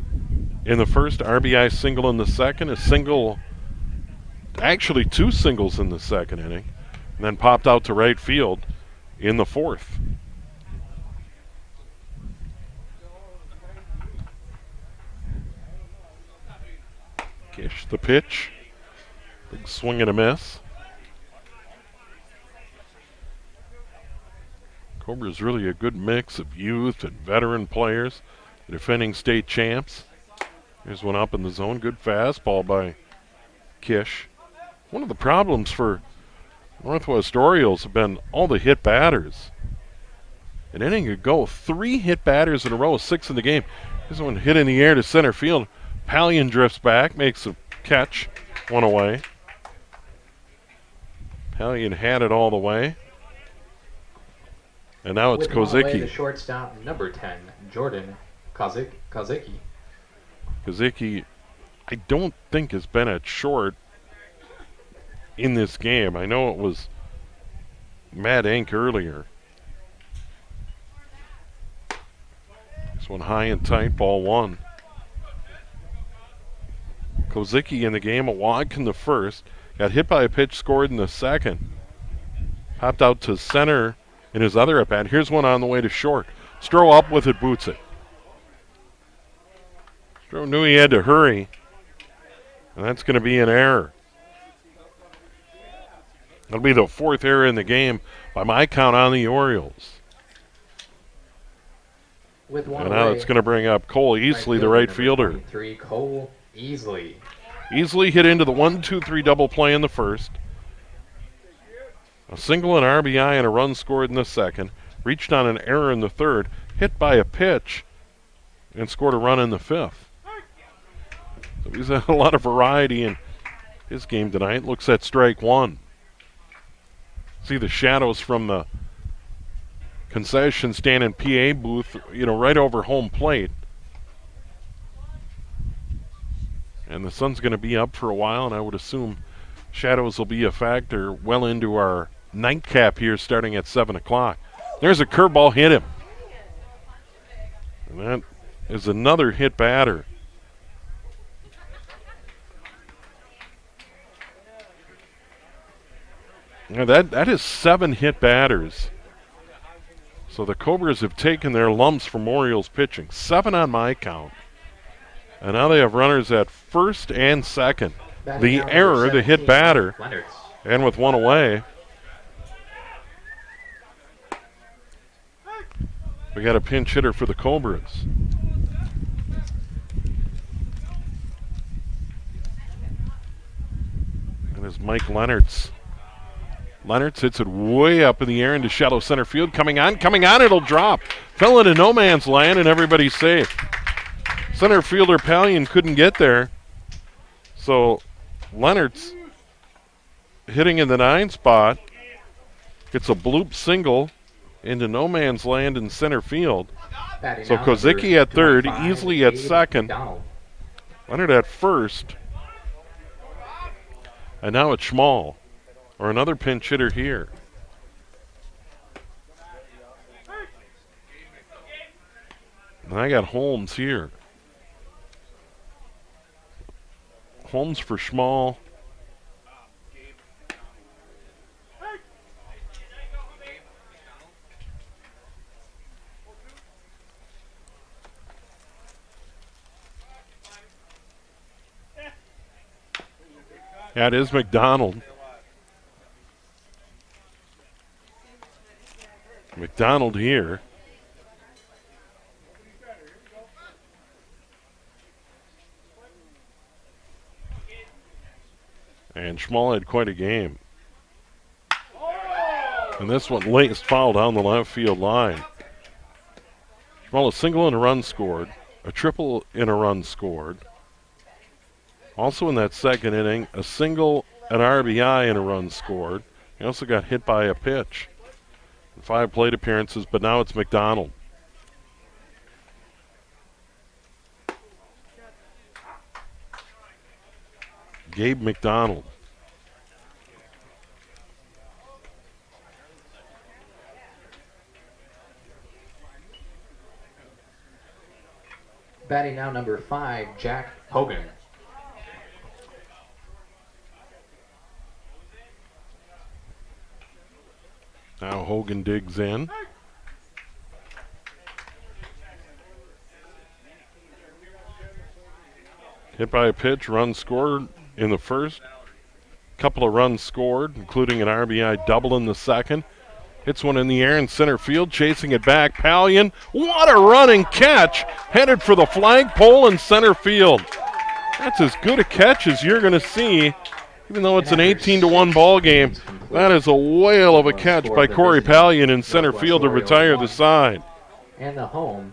in the first, RBI single in the second, a single, actually 2 singles in the second inning, and then popped out to right field in the fourth. Kish the pitch, big swing and a miss. Cobra's really a good mix of youth and veteran players, the defending state champs. Here's one up in the zone, good fastball by Kish. One of the problems for Northwest Orioles have been all the hit batters. An inning ago, 3 hit batters in a row, 6 in the game. Here's one hit in the air to center field. Pallion drifts back, makes a catch, one away. Pallion had it all the way. And now it's With one away, the Kozicki. shortstop, number 10, Jordan Kozicki. Kozicki, I don't think has been at short in this game. I know it was Matt Ink earlier. This one high and tight, ball one. Kozicki in the game, a walk in the first. Got hit by a pitch, scored in the second. Popped out to center in his other at-bat. Here's one on the way to short. Stroh up with it, boots it. Stroh knew he had to hurry, and that's going to be an error. That'll be the fourth error in the game by my count on the Orioles. With one And now away, it's going to bring up Cole Easley, the right fielder. 23, Cole Easley. Easley hit into the 1-2-3 double play in the first. A single, an RBI, and a run scored in the second. Reached on an error in the third. Hit by a pitch and scored a run in the fifth. So he's had a lot of variety in his game tonight. Looks at strike one. See the shadows from the concession stand and PA booth, right over home plate. And the sun's going to be up for a while, and I would assume shadows will be a factor well into our nightcap here starting at 7 o'clock. There's a curveball, hit him. And that is another hit batter. Now that is 7 hit batters. So the Cobras have taken their lumps from Orioles pitching. 7 on my count. And now they have runners at first and second. The error, the hit batter, and with one away. We got a pinch hitter for the Cobras. And it's Mike Leonards. Leonards hits it way up in the air into shallow center field. Coming on, it'll drop. Fell into no man's land and everybody's safe. Center fielder Pallion couldn't get there. So Leonards hitting in the 9 spot. Gets a bloop single into no man's land in center field. So Kozicki at third, Easley at second. Leonard at first. And now it's Schmall, or another pinch hitter here. And I got Holmes here. Holmes for Schmall. That is McDonald. McDonald here. And Schmall had quite a game. And this one laced foul down the left field line. Schmall a single and a run scored. A triple and a run scored. Also in that second inning, a single, an RBI, and a run scored. He also got hit by a pitch. 5 plate appearances, but now it's McDonald. Gabe McDonald. Batting now number 5, Jack Hogan. Now Hogan digs in. Hit by a pitch, run scored in the first. Couple of runs scored, including an RBI double in the second. Hits one in the air in center field, chasing it back. Pallion, what a running catch! Headed for the flagpole in center field. That's as good a catch as you're going to see, even though it's an 18-1 ball game. That is a whale of a catch by Corey Pallion in center field to retire the side. And the home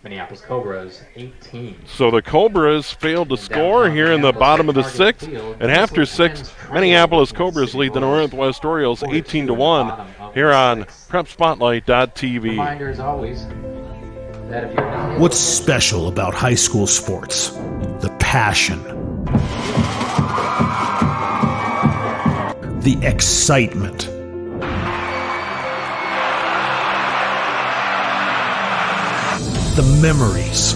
Minneapolis Cobras 18. So the Cobras failed to score here in the bottom of the sixth. And after six, Minneapolis Cobras lead the Northwest Orioles 18-1 here on PrepSpotlight.tv. Reminder as always that if you're not What's special about high school sports? The passion, the excitement, the memories.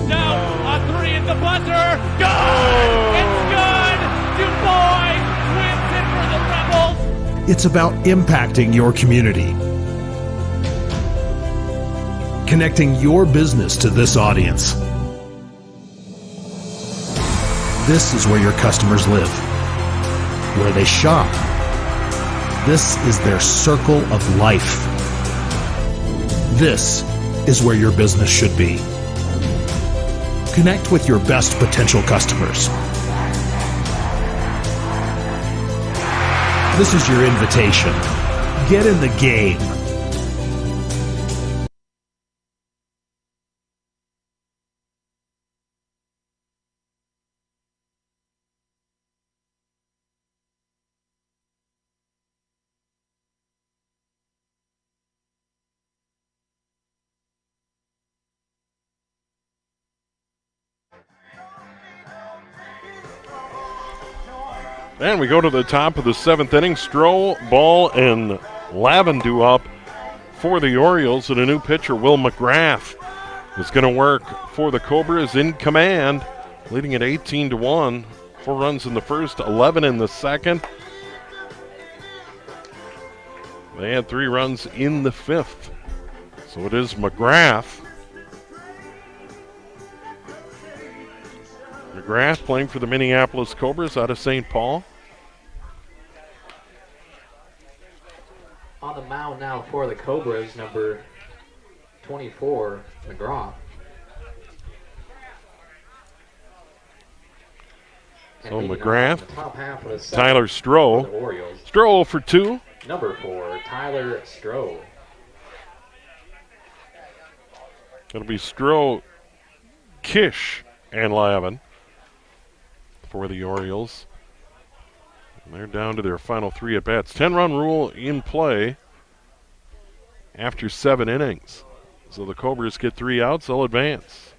Now a three in the buzzer. Good! It's good! DuBois wins it for the Rebels. It's about impacting your community, connecting your business to this audience. This is where your customers live, where they shop. This is their circle of life. This is where your business should be. Connect with your best potential customers. This is your invitation. Get in the game. And we go to the top of the seventh inning. Stroh, Ball, and Lavendeau up for the Orioles. And a new pitcher, Will McGrath, is going to work for the Cobras in command, leading at 18-1. 4 runs in the first, 11 in the second. They had 3 runs in the fifth. So it is McGrath. McGrath playing for the Minneapolis Cobras out of St. Paul. on the mound now for the Cobras, number 24, McGraw. So McGrath, top half of the Tyler Stroh. for the Orioles. Stroh for 2. Number 4, Tyler Stroh. It'll be Stroh, Kish, and Lavin for the Orioles. And they're down to their final 3 at-bats. 10-run rule in play after 7 innings. So the Cobras get 3 outs, they'll advance.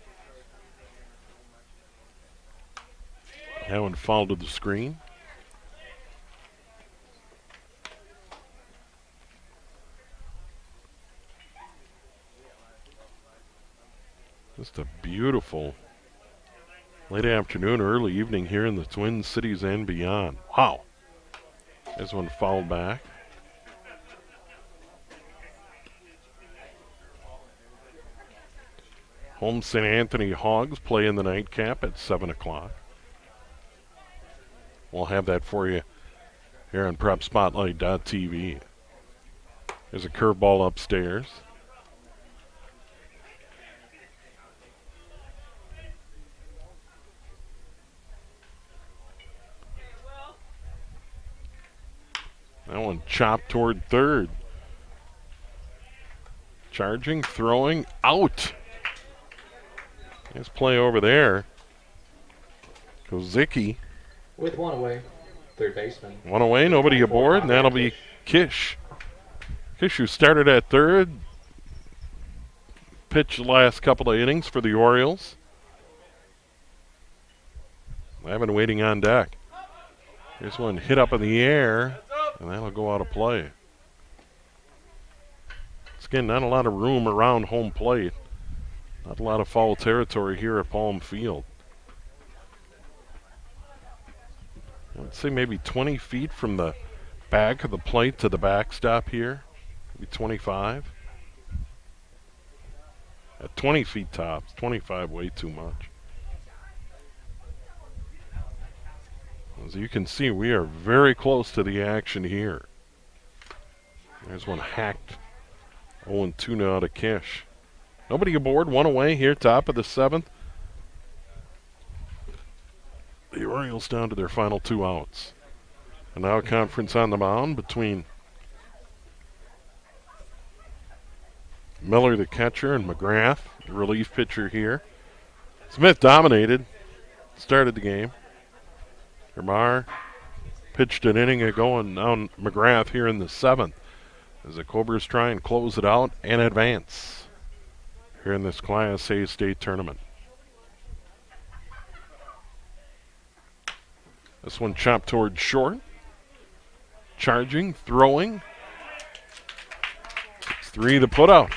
That one fouled to the screen. Just a beautiful late afternoon, early evening here in the Twin Cities and beyond. Wow. This one fouled back. Home St. Anthony Hogs play in the nightcap at 7 o'clock. We'll have that for you here on PrepSpotlight.tv. There's a curveball upstairs. That one chopped toward third. Charging, throwing, out. Nice play over there. Kozicki. With one away, third baseman. One away, nobody aboard, and that'll be Kish. Kish, who started at third, pitched the last couple of innings for the Orioles. Lavin waiting on deck. Here's one hit up in the air, and that'll go out of play. It's again not a lot of room around home plate. Not a lot of foul territory here at Palm Field. I'd say maybe 20 feet from the back of the plate to the backstop here. Maybe 25. At 20 feet tops, 25 way too much. As you can see, we are very close to the action here. There's one hacked 0-2 now to Kish. Nobody aboard, one away here, top of the 7th. The Orioles down to their final 2 outs. And now a conference on the mound between Miller, the catcher, and McGrath, relief pitcher here. Smith dominated, started the game. Hermar pitched an inning ago, and now McGrath here in the 7th as the Cobras try and close it out and advance here in this Class A state tournament. This one chopped towards short. Charging, throwing. 6-3 the put out.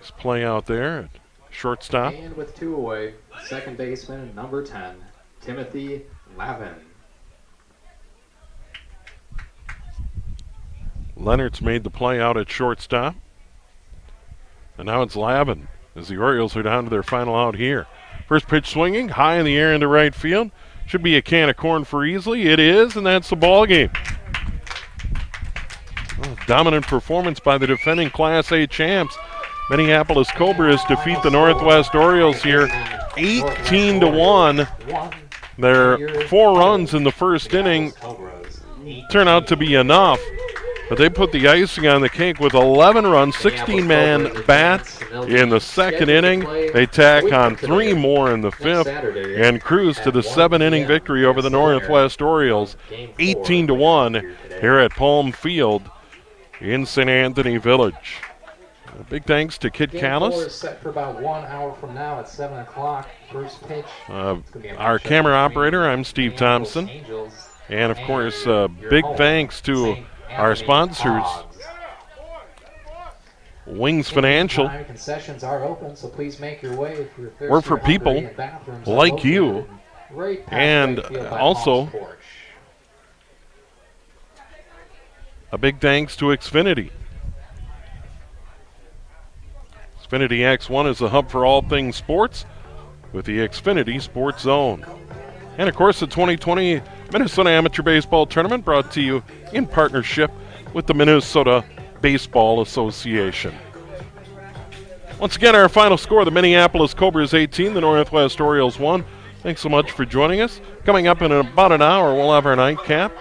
Nice play out there at shortstop. And with 2 away, second baseman number 10, Timothy Lavin. Leonard's made the play out at shortstop. And now it's Lavin as the Orioles are down to their final out here. First pitch swinging, high in the air into right field. Should be a can of corn for Easley. It is, and that's the ball game. Well, dominant performance by the defending Class A champs. Minneapolis Cobras defeat the Northwest Orioles here 18-1. Their 4 runs in the first inning turn out to be enough, but they put the icing on the cake with 11 runs, 16-man bat in the second inning. They tack on 3 more in the 5th and cruise to the 7-inning victory over the Northwest Orioles, 18-1 here at Palm Field in St. Anthony Village. A big thanks to Kit Callis. Game 4 is set for about 1 hour from now at 7 o'clock. First pitch. Our camera operator, I'm Steve Thompson. And, of course, big thanks to our sponsors, Wings Financial. Concessions are open, so please make your way. We're for people like you. And also, a big thanks to Xfinity. Xfinity X1 is the hub for all things sports with the Xfinity Sports Zone. And, of course, the 2020 Minnesota Amateur Baseball Tournament brought to you in partnership with the Minnesota Baseball Association. Once again, our final score, the Minneapolis Cobras 18, the Northwest Orioles 1. Thanks so much for joining us. Coming up in about an hour, we'll have our nightcap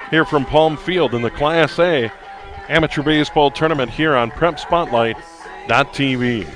here from Palm Field in the Class A Amateur Baseball Tournament here on PrepSpotlight.tv.